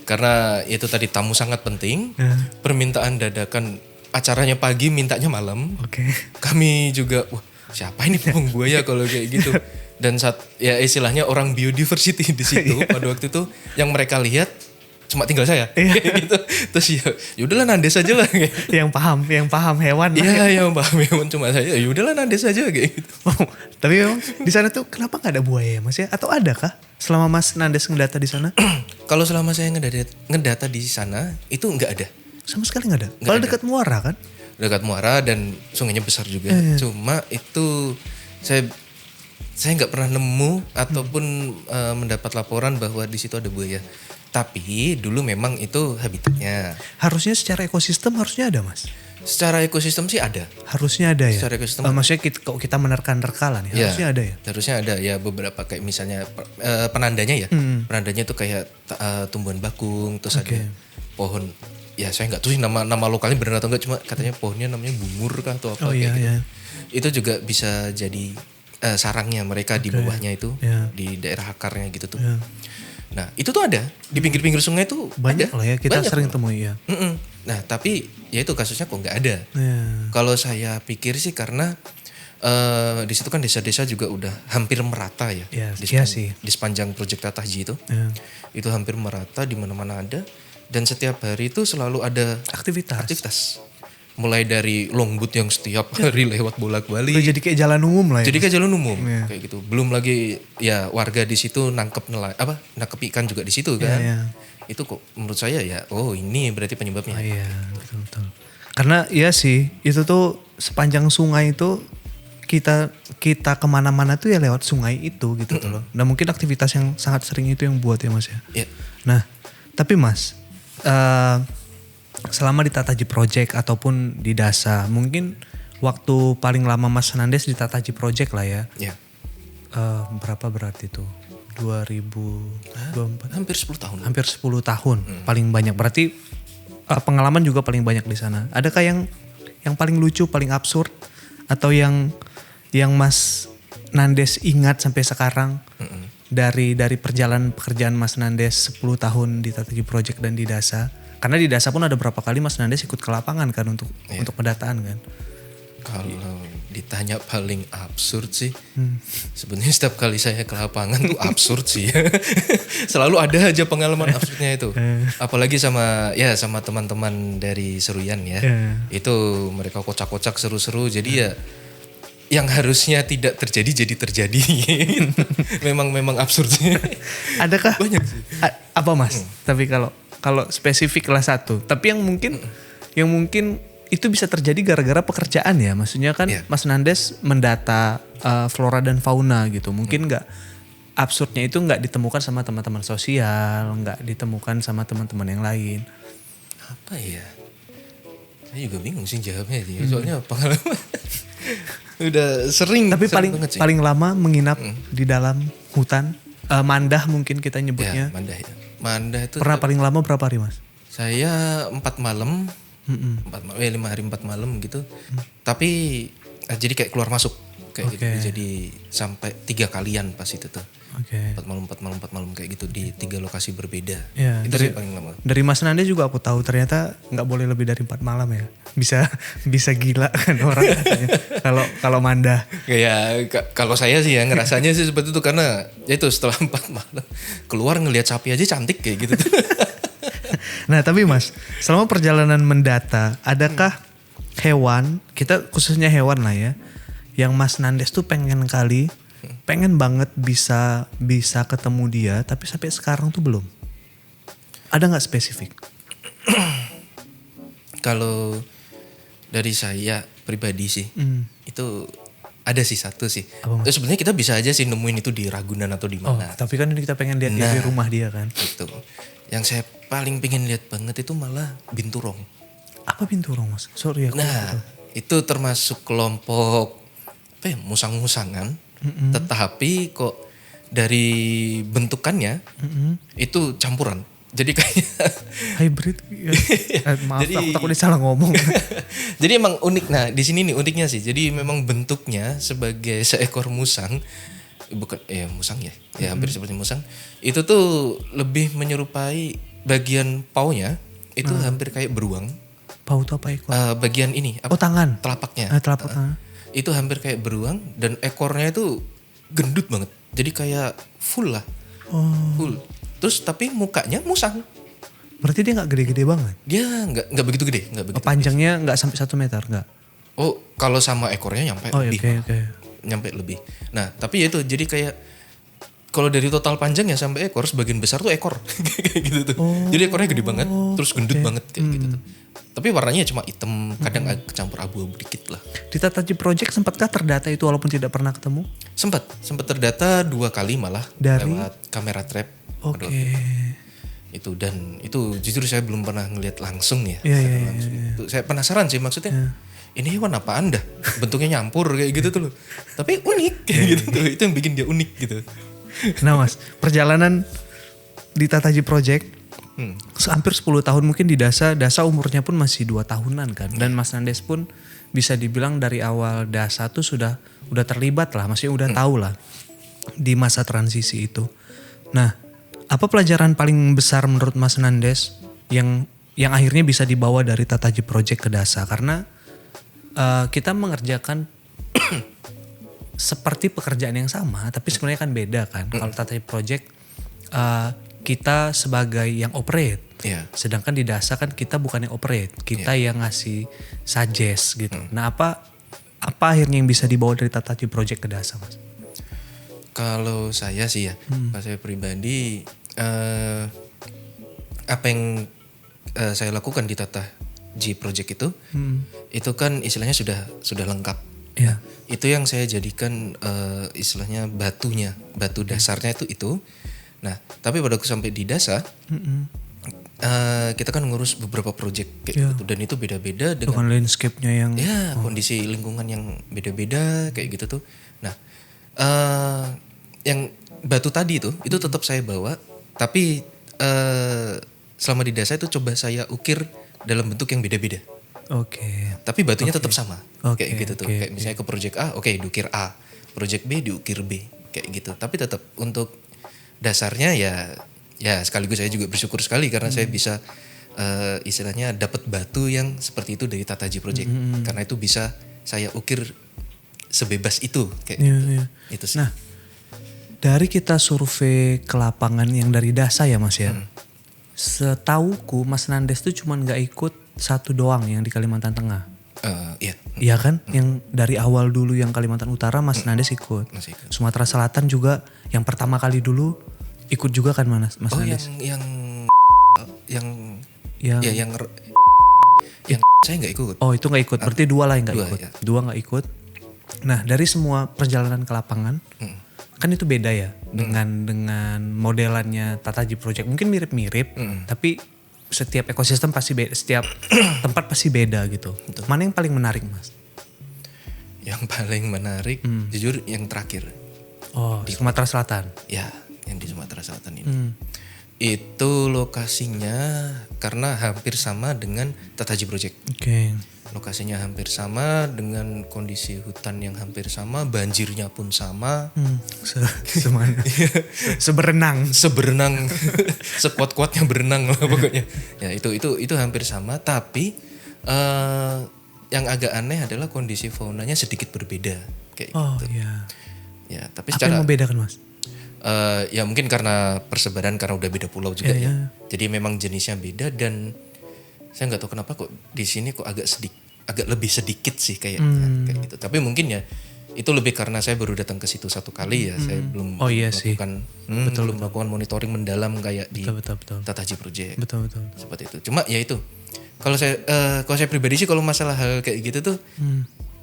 Karena itu tadi tamu sangat penting. Permintaan dadakan, acaranya pagi mintanya malam. Oke. Kami juga siapa ini pawang buaya kalau kayak gitu. Dan ya istilahnya orang biodiversity di situ pada waktu itu yang mereka lihat cuma tinggal saya gitu. Terus ya udahlah Nandes aja lah gitu. yang paham hewan. Iya, yang paham hewan cuma saya. Ya udahlah Nandes aja kayak gitu. Tapi memang di sana tuh kenapa nggak ada buaya Mas ya? Atau ada kah selama Mas Nandes ngedata di sana? Kalau selama saya ngedata di sana itu nggak ada. Sama sekali nggak ada. Kalau dekat muara kan? Dekat muara dan sungainya besar juga. Cuma itu saya nggak pernah nemu ataupun mendapat laporan bahwa di situ ada buaya. Tapi dulu memang itu habitatnya. Harusnya secara ekosistem harusnya ada Mas. Secara ekosistem sih ada. Harusnya ada ya. Secara ekosistem. Maksudnya kita menerka-nerka lah nih. Harusnya ada ya. Harusnya ada ya beberapa kayak misalnya penandanya ya. Penandanya tuh kayak tumbuhan bakung, terus ada pohon. Ya saya nggak tahu sih nama lokalnya benar atau enggak, cuma katanya pohonnya namanya bungur kah atau apa kayak gitu. Itu juga bisa jadi sarangnya mereka di bawahnya itu di daerah akarnya gitu tuh. Nah itu tuh ada di pinggir-pinggir sungai tuh banyak ada. Lah ya kita banyak sering temui ya. Nah tapi ya itu kasusnya kok nggak ada. Kalau saya pikir sih karena di situ kan desa-desa juga udah hampir merata ya. Di sepanjang proyek Tataji itu, itu hampir merata di mana-mana ada dan setiap hari itu selalu ada aktivitas. Mulai dari longboat yang setiap hari lewat bolak-balik. Udah jadi kayak jalan umum lah ya. Jadi kayak jalan umum kayak gitu. Belum lagi ya warga di situ nangkep ikan juga di situ kan. Itu kok menurut saya ya ini berarti penyebabnya. Iya, betul. Karena iya sih, itu tuh sepanjang sungai itu kita kemana-mana tuh ya lewat sungai itu gitu tuh loh. Nah mungkin aktivitas yang sangat sering itu yang buat ya Mas ya. Iya. Nah tapi Mas, selama di Tataji Project ataupun di Dasa, mungkin waktu paling lama Mas Nandes di Tataji Project lah ya. Iya. Berapa berarti itu? 2024? Hampir 10 tahun. Hampir 10 tahun paling banyak. Berarti pengalaman juga paling banyak di sana. Adakah yang paling lucu, paling absurd atau yang yang Mas Nandes ingat sampai sekarang dari perjalanan pekerjaan Mas Nandes 10 tahun di Tataji Project dan di Dasa? Karena di Dasa pun ada berapa kali Mas Nandes ikut ke lapangan kan untuk pendataan kan? Kalau ditanya paling absurd sih, sebenarnya setiap kali saya ke lapangan tuh absurd sih. Selalu ada aja pengalaman absurdnya itu. Apalagi sama teman-teman dari Seruyan ya. Itu mereka kocak-kocak seru-seru. Jadi ya yang harusnya tidak terjadi jadi terjadi. memang absurd sih. Adakah banyak sih. Apa Mas? Tapi kalau spesifik lah satu. Tapi yang mungkin itu bisa terjadi gara-gara pekerjaan ya. Maksudnya kan Mas Nandes mendata flora dan fauna gitu. Mungkin nggak absurdnya itu nggak ditemukan sama teman-teman sosial, nggak ditemukan sama teman-teman yang lain. Apa ya? Saya juga bingung sih jawabnya. Soalnya pengalaman udah sering. Tapi paling lama menginap di dalam hutan. Mandah mungkin kita nyebutnya. Ya, Mandah ya. Mandah itu. Pernah paling lama berapa hari Mas? Saya 4 malam. 5 hari 4 malam gitu. Tapi jadi kayak keluar masuk kayak gitu. Jadi sampai 3 kalian pas itu tuh. 4 malam kayak gitu di 3 lokasi berbeda. Ya, itu sih paling lama. Dari Mas Nandes juga aku tahu ternyata nggak boleh lebih dari 4 malam ya. Bisa gila kan orang katanya. Kalau Mandah. Ya kalau saya sih ya ngerasanya sih seperti itu karena ya itu setelah 4 malam keluar ngelihat sapi aja cantik kayak gitu. Nah tapi Mas, selama perjalanan mendata, adakah hewan, kita khususnya hewan lah ya, yang Mas Nandes tuh pengen banget bisa ketemu dia, tapi sampai sekarang tuh belum? Ada nggak spesifik? Kalau dari saya pribadi sih, itu ada sih satu sih. Terus sebenarnya kita bisa aja sih nemuin itu di Ragunan atau di mana. Tapi kan ini kita pengen lihat di rumah dia kan. Itu. Yang saya paling pengen lihat banget itu malah binturong. Apa binturong Mas? Sorry aku. Nah, itu termasuk kelompok musang-musangan. Tetapi kok dari bentukannya itu campuran. Jadi kayak hybrid. Maaf, jadi, aku takut salah ngomong. Jadi emang unik. Nah, di sini nih uniknya sih. Jadi memang bentuknya sebagai seekor musang, bukan musang ya. Ya hampir seperti musang. Itu tuh lebih menyerupai bagian paunya itu hampir kayak beruang. Pau itu apa ekor? Bagian ini apa? Tangan. Telapaknya. Telapak tangan. Itu hampir kayak beruang dan ekornya itu gendut banget. Jadi kayak full lah. Full. Terus tapi mukanya musang. Berarti dia nggak gede-gede banget? Dia nggak begitu gede. Panjangnya nggak sampai 1 meter nggak? Oh kalau sama ekornya nyampe lebih. Okay. Nyampe lebih. Nah tapi ya itu jadi kayak kalau dari total panjang ya sampai ekor sebagian besar tuh ekor. Kayak gitu tuh. Jadi ekornya gede banget. Terus gendut banget kayak gitu tuh. Tapi warnanya cuma hitam, kadang kecampur abu-abu dikit lah. Di Tataji Project sempatkah terdata itu walaupun tidak pernah ketemu? Sempat terdata 2 kali malah lewat kamera trap. Oke. Itu dan itu jujur saya belum pernah ngelihat langsung ya. Iya. Saya penasaran sih maksudnya. Ini hewan apaan dah? Bentuknya nyampur kayak gitu tuh loh. Tapi unik kayak gitu tuh. Itu yang bikin dia unik gitu. Nah Mas, perjalanan di Tataji Project hampir 10 tahun mungkin di Dasa umurnya pun masih 2 tahunan kan. Dan Mas Nandes pun bisa dibilang dari awal Dasa tuh sudah terlibat lah, maksudnya udah tahu lah di masa transisi itu. Nah, apa pelajaran paling besar menurut Mas Nandes yang akhirnya bisa dibawa dari Tataji Project ke Dasa? Karena kita mengerjakan seperti pekerjaan yang sama, tapi sebenarnya kan beda kan. Kalau Tataji Project kita sebagai yang operate, sedangkan di Dasa kan kita bukan yang operate, kita yang ngasih suggest gitu. Nah apa akhirnya yang bisa dibawa dari Tataji Project ke Dasa Mas? Kalau saya sih ya, kalau saya pribadi apa yang saya lakukan di Tataji Project itu kan istilahnya sudah lengkap. Yeah. Itu yang saya jadikan istilahnya batu dasarnya itu. Nah, tapi pada aku sampai di Dasa, kita kan ngurus beberapa project kayak gitu dan itu beda-beda dengan landscape-nya yang kondisi lingkungan yang beda-beda kayak gitu tuh. Nah, yang batu tadi itu tetap saya bawa, tapi selama di Dasa itu coba saya ukir dalam bentuk yang beda-beda. Oke. Tapi batunya tetap sama. Kayak gitu tuh. Kayak misalnya ke project A, oke diukir A. Project B diukir B. Kayak gitu. Tapi tetap untuk dasarnya ya sekaligus saya juga bersyukur sekali karena saya bisa istilahnya dapat batu yang seperti itu dari Tataji Project. Karena itu bisa saya ukir sebebas itu kayak gitu. Itu sih. Nah, dari kita survei ke lapangan yang dari DASA ya Mas ya. Setauku Mas Nandes tuh cuman gak ikut satu doang yang di Kalimantan Tengah. Iya. Iya kan? Yang dari awal dulu yang Kalimantan Utara Mas Nandes ikut. Masih ikut. Sumatera Selatan juga yang pertama kali dulu ikut juga kan Mas Nandes? yang saya nggak ikut. Oh itu nggak ikut. Berarti dua lah yang nggak ikut. Ya. Dua nggak ikut. Nah dari semua perjalanan ke lapangan kan itu beda ya dengan modelannya Tataji Project. Mungkin mirip-mirip, tapi setiap ekosistem pasti beda, setiap tempat pasti beda gitu. Mana yang paling menarik Mas? Yang paling menarik, jujur yang terakhir. Oh di Sumatera Selatan. Ya, yang di Sumatera Selatan ini. Itu lokasinya karena hampir sama dengan Tataji Project. Oke. Lokasinya hampir sama dengan kondisi hutan yang hampir sama, banjirnya pun sama. Semuanya. Seberenang. Sekuat-kuatnya berenang lah pokoknya. Ya itu hampir sama, tapi yang agak aneh adalah kondisi faunanya sedikit berbeda kayak gitu. Iya. Ya, tapi Apa secara yang membedakan Mas? ya mungkin karena persebaran karena udah beda pulau juga ya. Iya. Jadi memang jenisnya beda dan saya nggak tahu kenapa kok di sini kok agak lebih sedikit sih kayak gitu. Tapi mungkin ya itu lebih karena saya baru datang ke situ satu kali ya. Saya belum melakukan monitoring mendalam kayak di Betul. Tataji Project. Betul. Seperti itu. Cuma ya itu. Kalau saya pribadi sih kalau masalah hal kayak gitu tuh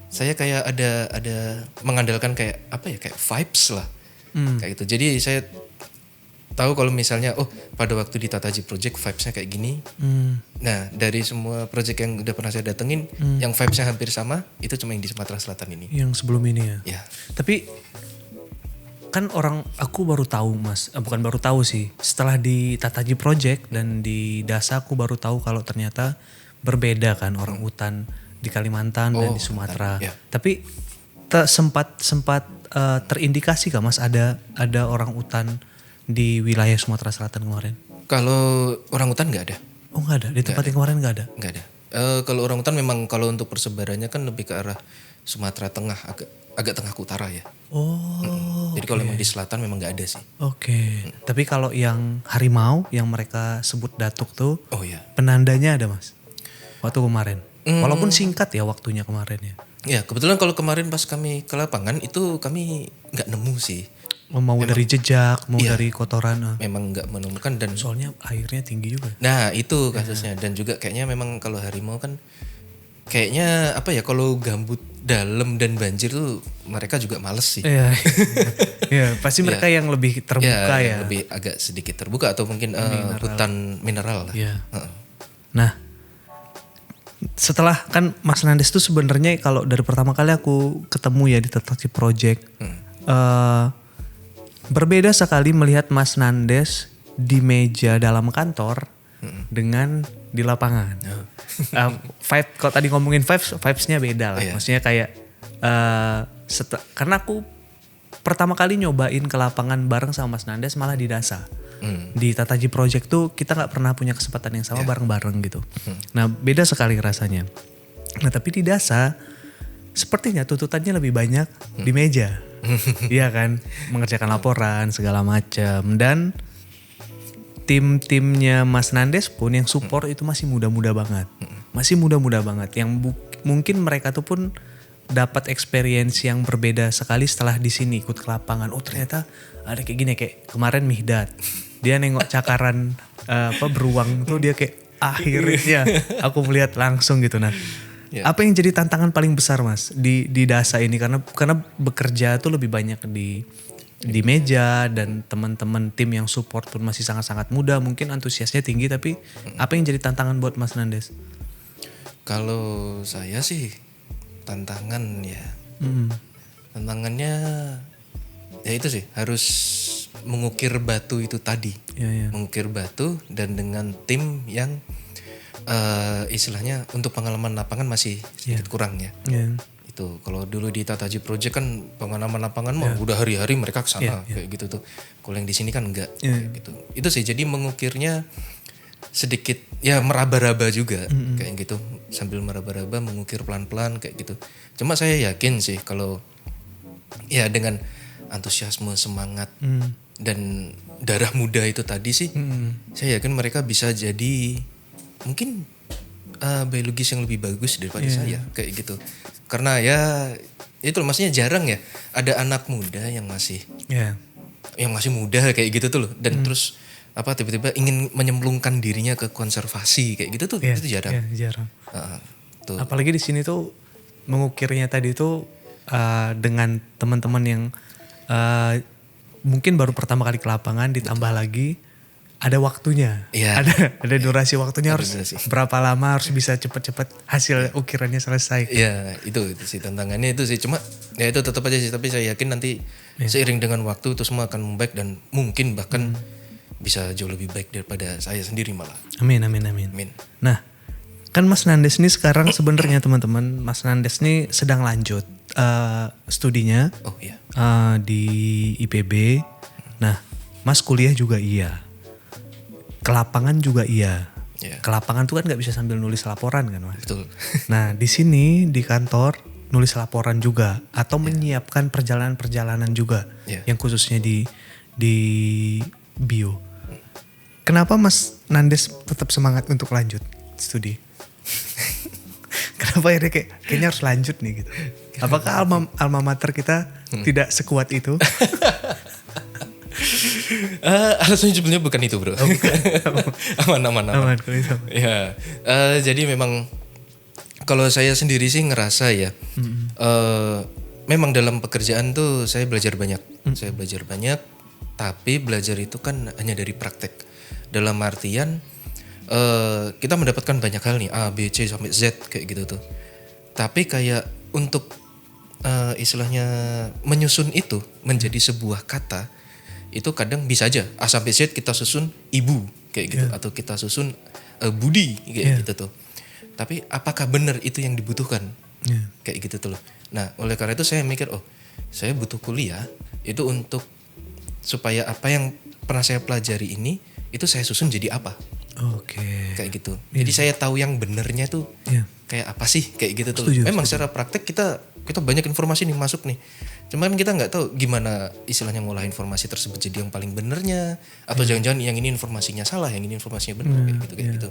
saya kayak ada mengandalkan kayak apa ya, kayak vibes lah. Kayak gitu. Jadi saya tahu kalau misalnya pada waktu di Tataji Project vibes-nya kayak gini. Nah, dari semua project yang udah pernah saya datengin yang vibes-nya hampir sama, itu cuma yang di Sumatera Selatan ini. Yang sebelum ini ya. Ya. Tapi kan aku baru tahu Mas, bukan baru tahu sih. Setelah di Tataji Project dan di DASA aku baru tahu kalau ternyata berbeda kan orang hutan di Kalimantan dan di Sumatera. Ya. Tapi sempat terindikasi kah Mas ada orang hutan di wilayah Sumatera Selatan kemarin? Kalau orang hutan nggak ada. Oh nggak ada, di tempat yang kemarin nggak ada? Nggak ada. Kalau orang hutan memang kalau untuk persebarannya kan lebih ke arah Sumatera Tengah, agak tengah ke utara ya. Jadi kalau memang di selatan memang nggak ada sih. Oke. Tapi kalau yang harimau yang mereka sebut datuk tuh, penandanya ada Mas? Waktu kemarin. Walaupun singkat ya waktunya kemarin ya. Ya kebetulan kalau kemarin pas kami ke lapangan itu kami nggak nemu sih. Mau dari jejak, mau dari kotoran. Memang nggak menemukan dan soalnya airnya tinggi juga. Nah itu kasusnya dan juga kayaknya memang kalau harimau kan kayaknya apa ya, kalau gambut dalam dan banjir tuh mereka juga males sih. Iya, pasti mereka yang lebih terbuka ya. Lebih agak sedikit terbuka atau mungkin hutan mineral lah. Iya. Nah, setelah kan Mas Nandes tuh sebenarnya kalau dari pertama kali aku ketemu ya di Tataji Project, berbeda sekali melihat Mas Nandes di meja dalam kantor dengan di lapangan. Vibe, kalau tadi ngomongin vibes-nya beda lah. Maksudnya kayak karena aku pertama kali nyobain ke lapangan bareng sama Mas Nandes malah di DASA. Di Tataji Project tuh kita nggak pernah punya kesempatan yang sama bareng-bareng gitu. Nah beda sekali rasanya. Nah tapi di DASA sepertinya tuntutannya lebih banyak di meja. Iya kan, mengerjakan laporan segala macam, dan tim-timnya Mas Nandes pun yang support itu masih muda-muda banget. Masih muda-muda banget yang mungkin mereka tuh pun dapat experience yang berbeda sekali setelah di sini ikut ke lapangan. Oh ternyata ada kayak gini, kayak kemarin Mihdad. Dia nengok cakaran beruang tuh dia kayak akhirnya aku melihat langsung gitu. Nah, apa yang jadi tantangan paling besar Mas di DASA ini, karena bekerja tuh lebih banyak di meja dan teman-teman tim yang support pun masih sangat-sangat muda, mungkin antusiasnya tinggi, tapi apa yang jadi tantangan buat Mas Nandes? Kalau saya sih tantangan ya. Tantangannya ya itu sih, harus mengukir batu itu tadi. Mengukir batu dan dengan tim yang istilahnya untuk pengalaman lapangan masih sedikit kurang ya. Itu kalau dulu di Tata Haji Project kan pengalaman lapangan mah udah hari-hari mereka kesana kayak gitu tuh. Kalau yang di sini kan enggak kayak gitu. Itu sih jadi mengukirnya sedikit ya meraba-raba juga kayak gitu, sambil meraba-raba mengukir pelan-pelan kayak gitu. Cuma saya yakin sih kalau ya dengan antusiasme, semangat dan darah muda itu tadi sih, saya yakin mereka bisa jadi mungkin biologis yang lebih bagus daripada saya kayak gitu. Karena ya itu maksudnya jarang ya ada anak muda yang masih muda kayak gitu tuh loh, dan terus tiba-tiba ingin menyemplungkan dirinya ke konservasi kayak gitu tuh, itu jarang. Jarang. Tuh. Apalagi di sini tuh mengukirnya tadi tuh dengan teman-teman yang mungkin baru pertama kali ke lapangan, ditambah lagi ada waktunya, ada durasi waktunya, harus berapa lama, harus bisa cepat-cepat hasil ukirannya selesai. Ya itu sih tantangannya itu sih, cuma ya itu tetap aja sih, tapi saya yakin nanti seiring dengan waktu itu semua akan membaik dan mungkin bahkan bisa jauh lebih baik daripada saya sendiri malah. Amin. Nah, kan Mas Nandes ini sekarang sebenarnya teman-teman, Mas Nandes ini sedang lanjut studinya di IPB. Nah, Mas kuliah juga iya, ke lapangan juga iya. Ke lapangan tuh kan nggak bisa sambil nulis laporan kan, Mas. Betul. Nah, di sini di kantor nulis laporan juga atau menyiapkan perjalanan-perjalanan juga yang khususnya di bio. Kenapa Mas Nandes tetap semangat untuk lanjut studi? Kenapa akhirnya kayaknya harus lanjut nih gitu? Apakah alma mater kita tidak sekuat itu? Alasannya sebenarnya bukan itu, bro. Aman. Ya, jadi memang kalau saya sendiri sih ngerasa ya, memang dalam pekerjaan tuh saya belajar banyak. Tapi belajar itu kan hanya dari praktek. Dalam artian kita mendapatkan banyak hal nih, A, B, C sampai Z kayak gitu tuh. Tapi kayak untuk istilahnya menyusun itu menjadi sebuah kata, itu kadang bisa aja A sampai Z kita susun ibu kayak gitu, atau kita susun budi kayak gitu tuh. Tapi apakah benar itu yang dibutuhkan? Kayak gitu tuh loh. Nah, oleh karena itu saya mikir, saya butuh kuliah itu untuk supaya apa yang pernah saya pelajari ini itu saya susun jadi apa. Kayak gitu. Jadi saya tahu yang benernya tuh kayak apa sih kayak gitu tuh. Memang secara praktek kita banyak informasi nih masuk nih. Cuman kita nggak tahu gimana istilahnya ngolah informasi tersebut jadi yang paling benernya, atau jangan-jangan yang ini informasinya salah, yang ini informasinya benar kayak gitu.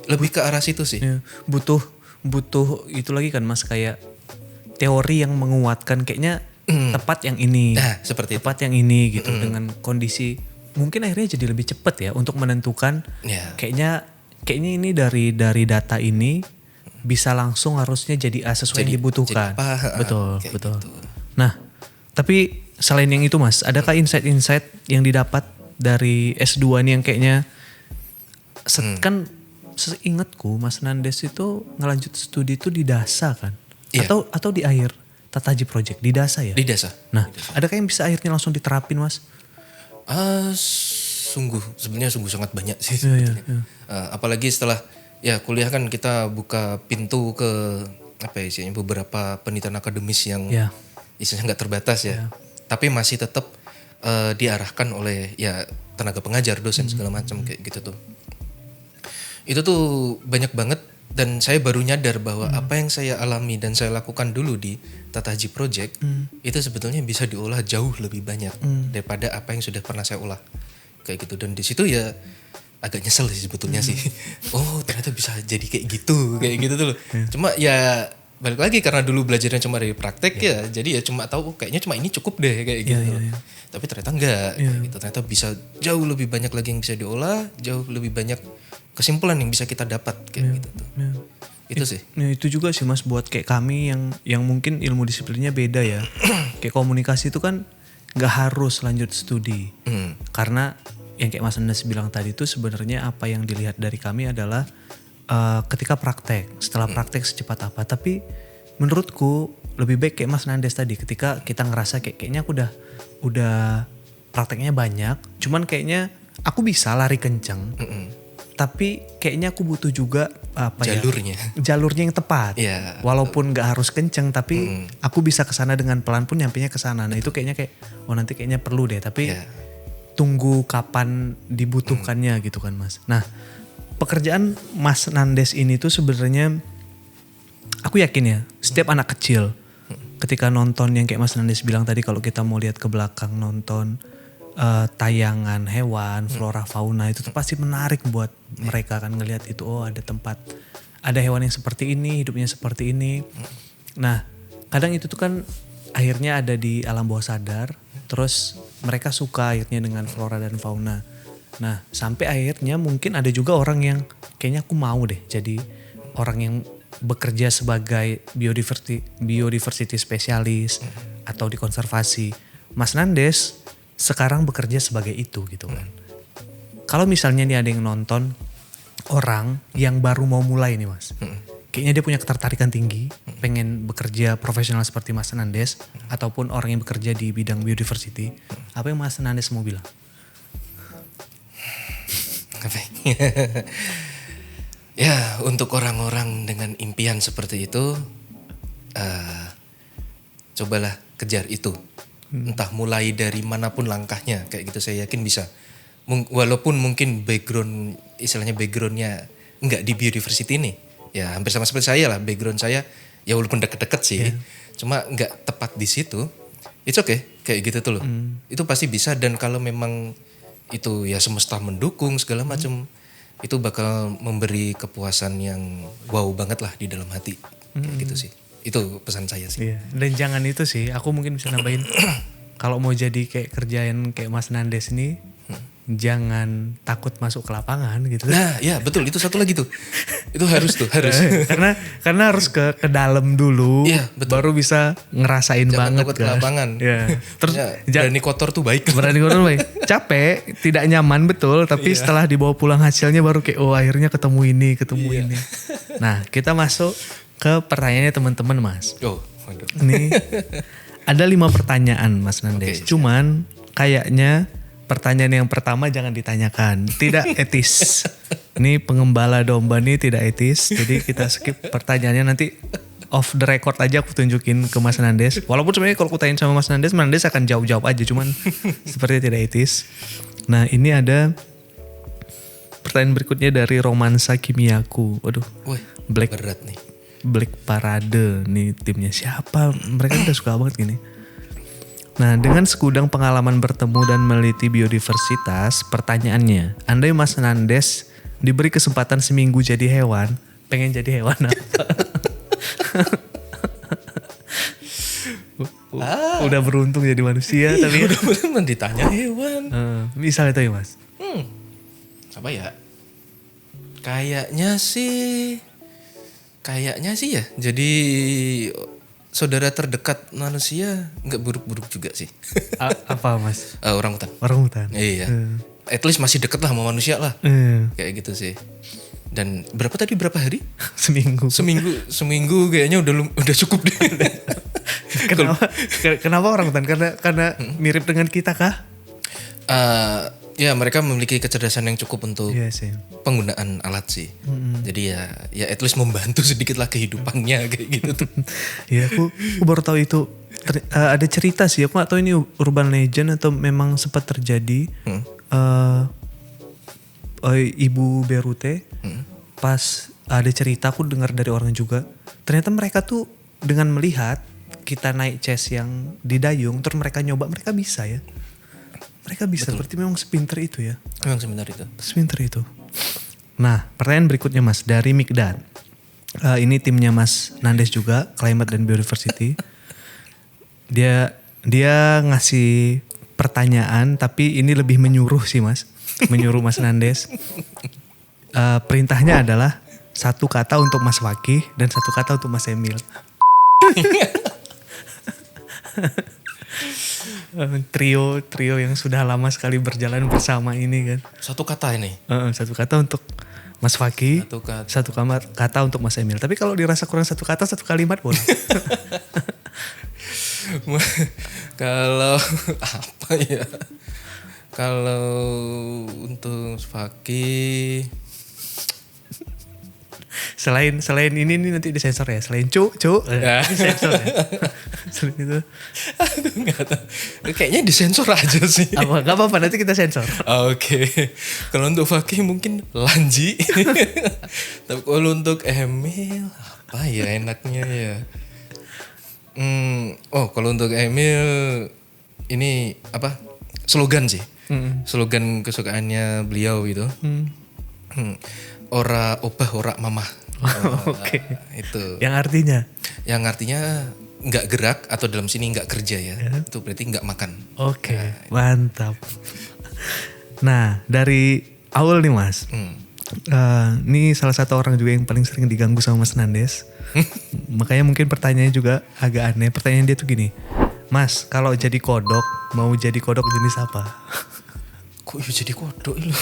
Lebih ke arah situ sih. Butuh itu lagi kan Mas, kayak teori yang menguatkan kayaknya tepat yang ini. Seperti tepat yang ini gitu, dengan kondisi mungkin akhirnya jadi lebih cepat ya untuk menentukan kayaknya ini dari data ini bisa langsung harusnya jadi sesuai yang dibutuhkan. Betul. Gitu. Nah, tapi selain yang itu Mas, adakah insight-insight yang didapat dari S2 nih yang kayaknya kan seingatku Mas Nandes itu ngelanjut studi itu di DASA kan? Atau di akhir Tata Haji Project di DASA ya? Di DASA. Nah, adakah yang bisa akhirnya langsung diterapin Mas? Sebenarnya sungguh sangat banyak sih sebetulnya. Apalagi setelah kuliah kan kita buka pintu ke beberapa penelitian akademis yang istilahnya nggak terbatas ya. Tapi masih tetap diarahkan oleh tenaga pengajar, dosen segala macam kayak gitu tuh. Itu tuh banyak banget, dan saya baru nyadar bahwa apa yang saya alami dan saya lakukan dulu di Tata Haji Project itu sebetulnya bisa diolah jauh lebih banyak daripada apa yang sudah pernah saya olah kayak gitu. Dan di situ ya agak nyesel sih sebetulnya sih. Ternyata bisa jadi kayak gitu tuh loh. Cuma ya balik lagi karena dulu belajarnya cuma dari praktek jadi ya cuma tahu kayaknya cuma ini cukup deh kayak gitu. Tapi ternyata enggak kayak gitu. Ternyata bisa jauh lebih banyak lagi yang bisa diolah, jauh lebih banyak kesimpulan yang bisa kita dapat kayak gitu tuh. Itu sih. Itu juga sih Mas buat kayak kami yang mungkin ilmu disiplinnya beda ya. Kayak komunikasi itu kan nggak harus lanjut studi. Karena yang kayak Mas Nandes bilang tadi itu sebenarnya apa yang dilihat dari kami adalah ketika praktek, setelah praktek secepat apa. Tapi menurutku lebih baik kayak Mas Nandes tadi, ketika kita ngerasa kayaknya aku udah prakteknya banyak, cuman kayaknya aku bisa lari kenceng. Tapi kayaknya aku butuh juga jalurnya yang tepat. Iya. Walaupun nggak harus kenceng, tapi aku bisa kesana dengan pelan pun nyampenya kesana. Nah itu kayaknya nanti kayaknya perlu deh. Tapi tunggu kapan dibutuhkannya gitu kan Mas. Nah pekerjaan Mas Nandes ini tuh sebenarnya aku yakin ya setiap anak kecil ketika nonton yang kayak Mas Nandes bilang tadi, kalau kita mau lihat ke belakang nonton tayangan hewan, flora, fauna, itu tuh pasti menarik buat mereka kan ngelihat itu. Oh ada tempat, ada hewan yang seperti ini, hidupnya seperti ini. Nah kadang itu tuh kan akhirnya ada di alam bawah sadar, terus mereka suka akhirnya dengan flora dan fauna. Nah sampai akhirnya mungkin ada juga orang yang kayaknya aku mau deh jadi orang yang bekerja sebagai biodiversity spesialis atau di konservasi. Mas Nandes sekarang bekerja sebagai itu gitu kan. Kalau misalnya nih ada yang nonton orang yang baru mau mulai nih Mas. Kayaknya dia punya ketertarikan tinggi, pengen bekerja profesional seperti Mas Nandes ataupun orang yang bekerja di bidang biodiversity. Apa yang Mas Nandes mau bilang? Ya untuk orang-orang dengan impian seperti itu, cobalah kejar itu. Entah mulai dari manapun langkahnya, kayak gitu saya yakin bisa. Walaupun mungkin backgroundnya nggak di biodiversity ini, ya hampir sama seperti saya lah, background saya ya walaupun deket-deket sih, cuma nggak tepat di situ. It's okay, kayak gitu tuh loh. Itu pasti bisa, dan kalau memang itu ya semesta mendukung segala macam, itu bakal memberi kepuasan yang wow banget lah di dalam hati, kayak gitu sih. Itu pesan saya sih. Iya. Dan jangan itu sih, aku mungkin bisa nambahin kalau mau jadi kayak kerjaan kayak Mas Nandes ini, jangan takut masuk ke lapangan gitu. Nah, ya betul, itu satu lagi tuh. Itu harus. karena harus ke dalam dulu, iya, baru bisa ngerasain jangan banget takut ke kan. lapangan. Ya. Terus berani kotor tuh baik. Berani kotor baik. Capek, tidak nyaman betul, tapi setelah dibawa pulang hasilnya baru kayak akhirnya ketemu ini. Nah, kita masuk ke pertanyaannya teman-teman Mas. Waduh. Ini ada 5 pertanyaan Mas Nandes. Cuman kayaknya pertanyaan yang pertama jangan ditanyakan. Tidak etis. Ini pengembala domba nih tidak etis. Jadi kita skip pertanyaannya, nanti off the record aja aku tunjukin ke Mas Nandes. Walaupun sebenarnya kalau aku tanya sama Mas Nandes akan jawab aja. Cuman sepertinya tidak etis. Nah ini ada pertanyaan berikutnya dari Romansa Kimiaku. Waduh. Wih, berat nih. Black Parade nih timnya siapa? Mereka udah suka banget gini. Nah dengan segudang pengalaman bertemu dan meneliti biodiversitas, pertanyaannya, andai Mas Nandes diberi kesempatan seminggu jadi hewan, pengen jadi hewan apa? Udah beruntung jadi manusia tapi udah bener ditanya hewan. Misalnya itu ya Mas. Apa ya? Kayaknya sih ya. Jadi saudara terdekat manusia nggak buruk-buruk juga sih. Apa Mas? Orangutan. Orangutan. Iya. At least masih deket lah sama manusia lah. Kayak gitu sih. Dan berapa hari? Seminggu kayaknya udah cukup deh. Kenapa orangutan? Karena mirip dengan kita kah? Ya mereka memiliki kecerdasan yang cukup untuk penggunaan alat sih. Jadi ya at least membantu sedikit lah kehidupannya kayak gitu tuh. Ya aku baru tahu itu. Ada cerita sih, aku gak tahu ini urban legend atau memang sempat terjadi. Ibu Berute pas ada cerita, aku dengar dari orang juga. Ternyata mereka tuh dengan melihat kita naik chest yang di dayung, terus mereka nyoba, mereka bisa ya. Mereka bisa, berarti memang sepinter itu ya. Memang sepinter itu. Sepinter itu. Nah, pertanyaan berikutnya Mas, dari Mikdan. Ini timnya Mas Nandes juga, Climate dan Biodiversity. Dia ngasih pertanyaan, tapi ini lebih menyuruh sih Mas. Menyuruh Mas Nandes. Perintahnya adalah 1 kata untuk Mas Fakih dan 1 kata untuk Mas Emil. Trio yang sudah lama sekali berjalan bersama ini kan. 1 kata ini. 1 kata untuk Mas Fakih, 1 kata untuk Mas Emil. Tapi kalau dirasa kurang 1 kata, 1 kalimat boleh. Kalau apa ya? Kalau untuk Fakih, Selain ini nih nanti disensor ya. Selain cuk disensor ya. Selain itu. Aduh, nggak tahu. Kayaknya disensor aja sih. Gak apa-apa nanti kita sensor. Oke. Kalau untuk Fakih mungkin Lanji. Tapi kalau untuk Emil apa ya enaknya ya? Kalau untuk Emil ini apa? Slogan sih. Slogan kesukaannya beliau itu. Ora obah ora mamah. Oke. Itu. Yang artinya nggak gerak atau dalam sini nggak kerja ya. Itu berarti nggak makan. Oke, mantap. Nah, dari awal nih Mas. Ini salah satu orang juga yang paling sering diganggu sama Mas Nandes. Makanya mungkin pertanyaannya juga agak aneh. Pertanyaan dia tuh gini. Mas, kalau jadi kodok, mau jadi kodok jenis apa? Kok ya jadi kodok lu?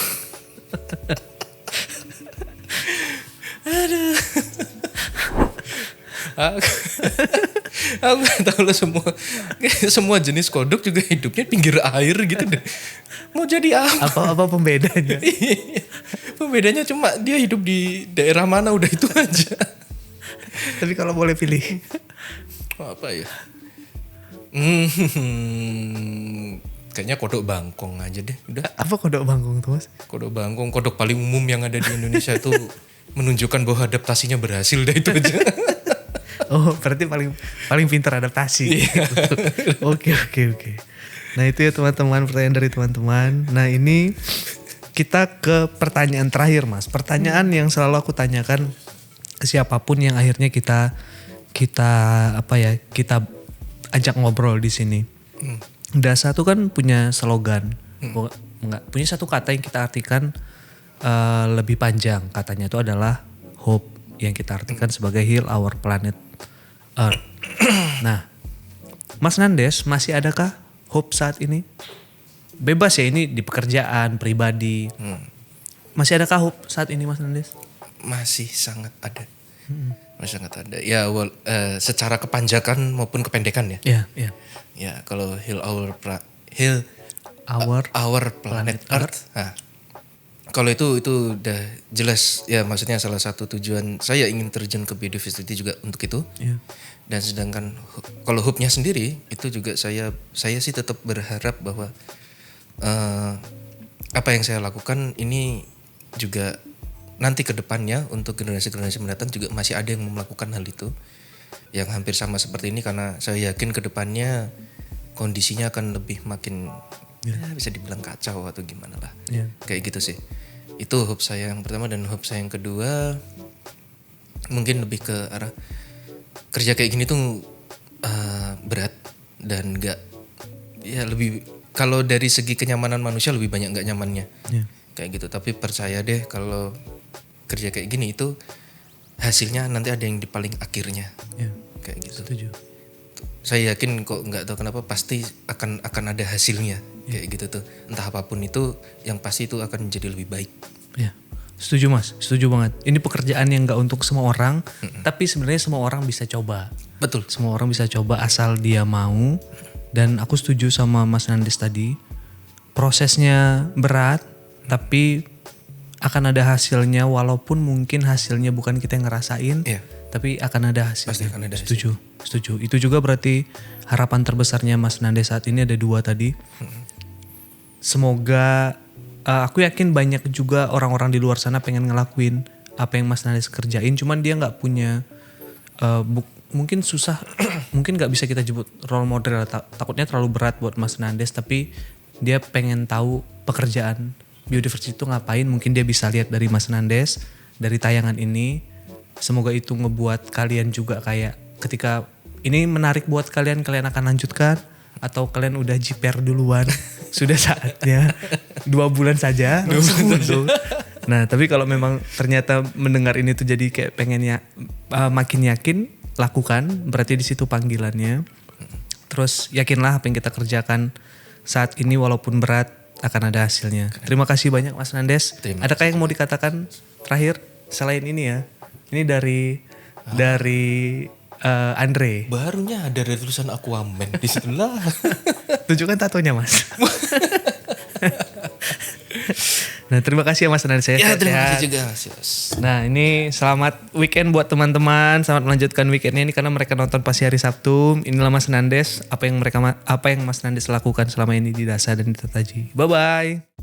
Aduh. Aku gak tahu lah semua jenis kodok juga hidupnya pinggir air gitu deh. Mau jadi apa? Apa pembedanya? Pembedanya cuma dia hidup di daerah mana udah itu aja. Tapi kalau boleh pilih. Apa ya? Kayaknya kodok bangkong aja deh. Udah. Apa kodok bangkong tuh Mas? Kodok bangkong, kodok paling umum yang ada di Indonesia itu menunjukkan bahwa adaptasinya berhasil deh itu aja. Oh, berarti paling pintar adaptasi. Oke. Nah, itu ya teman-teman, pertanyaan dari teman-teman. Nah, ini kita ke pertanyaan terakhir, Mas. Pertanyaan yang selalu aku tanyakan ke siapapun yang akhirnya kita ajak ngobrol di sini. Dasa tuh kan punya slogan. Punya satu kata yang kita artikan lebih panjang. Katanya itu adalah hope, yang kita artikan sebagai heal our planet Earth. Nah, Mas Nandes, masih adakah hope saat ini? Bebas ya, ini di pekerjaan, pribadi. Masih adakah hope saat ini Mas Nandes? Masih sangat ada. Masih sangat ada. Ya, secara kepanjangan maupun kependekan ya. Iya. Ya, kalau heal our planet Earth. Nah, kalau itu udah jelas ya, maksudnya salah satu tujuan saya ingin terjun ke biodiversity juga untuk itu. Iya. Dan sedangkan kalau hope-nya sendiri itu juga saya sih tetap berharap bahwa apa yang saya lakukan ini juga nanti ke depannya untuk generasi-generasi mendatang juga masih ada yang melakukan hal itu yang hampir sama seperti ini, karena saya yakin ke depannya kondisinya akan lebih makin bisa dibilang kacau atau gimana lah. Kayak gitu sih. Itu hope saya yang pertama. Dan hope saya yang kedua mungkin lebih ke arah kerja kayak gini tuh berat dan lebih, kalau dari segi kenyamanan manusia lebih banyak nggak nyamannya. Kayak gitu. Tapi percaya deh kalau kerja kayak gini itu hasilnya nanti ada yang di paling akhirnya. Kayak gitu. Setuju. Saya yakin kok, nggak tahu kenapa pasti akan ada hasilnya. Kayak gitu tuh. Entah apapun itu, yang pasti itu akan menjadi lebih baik. Ya, setuju Mas, setuju banget. Ini pekerjaan yang nggak untuk semua orang, tapi sebenarnya semua orang bisa coba. Betul. Semua orang bisa coba asal dia mau. Dan aku setuju sama Mas Nandes tadi. Prosesnya berat, tapi akan ada hasilnya, walaupun mungkin hasilnya bukan kita yang ngerasain. Tapi akan ada hasilnya. Pasti akan ada hasilnya. Setuju. Itu juga berarti harapan terbesarnya Mas Nandes saat ini ada 2 tadi. Semoga, aku yakin banyak juga orang-orang di luar sana pengen ngelakuin apa yang Mas Nandes kerjain. Cuman dia gak punya, mungkin susah, mungkin gak bisa kita jemput role model. Takutnya terlalu berat buat Mas Nandes. Tapi dia pengen tahu pekerjaan biodiversity itu ngapain. Mungkin dia bisa lihat dari Mas Nandes, dari tayangan ini. Semoga itu ngebuat kalian juga kayak ketika ini menarik buat kalian akan lanjutkan atau kalian udah jiper duluan. Sudah saatnya 2 bulan saja. Nah, tapi kalau memang ternyata mendengar ini tuh jadi kayak pengennya makin yakin, lakukan, berarti di situ panggilannya. Terus yakinlah apa yang kita kerjakan saat ini walaupun berat akan ada hasilnya. Terima kasih banyak Mas Nandes. Adakah yang mau dikatakan terakhir selain ini ya? Ini dari Andre. Barunya ada tulisan Aquaman di sebelah. Tunjukkan tatonya Mas. Nah terima kasih ya Mas Nandes. Ya terima kasih juga. Nah ini selamat weekend buat teman-teman. Selamat melanjutkan weekendnya ini karena mereka nonton pasti hari Sabtu. Inilah Mas Nandes. Apa yang Mas Nandes lakukan selama ini di Dasa dan di Tataji. Bye bye.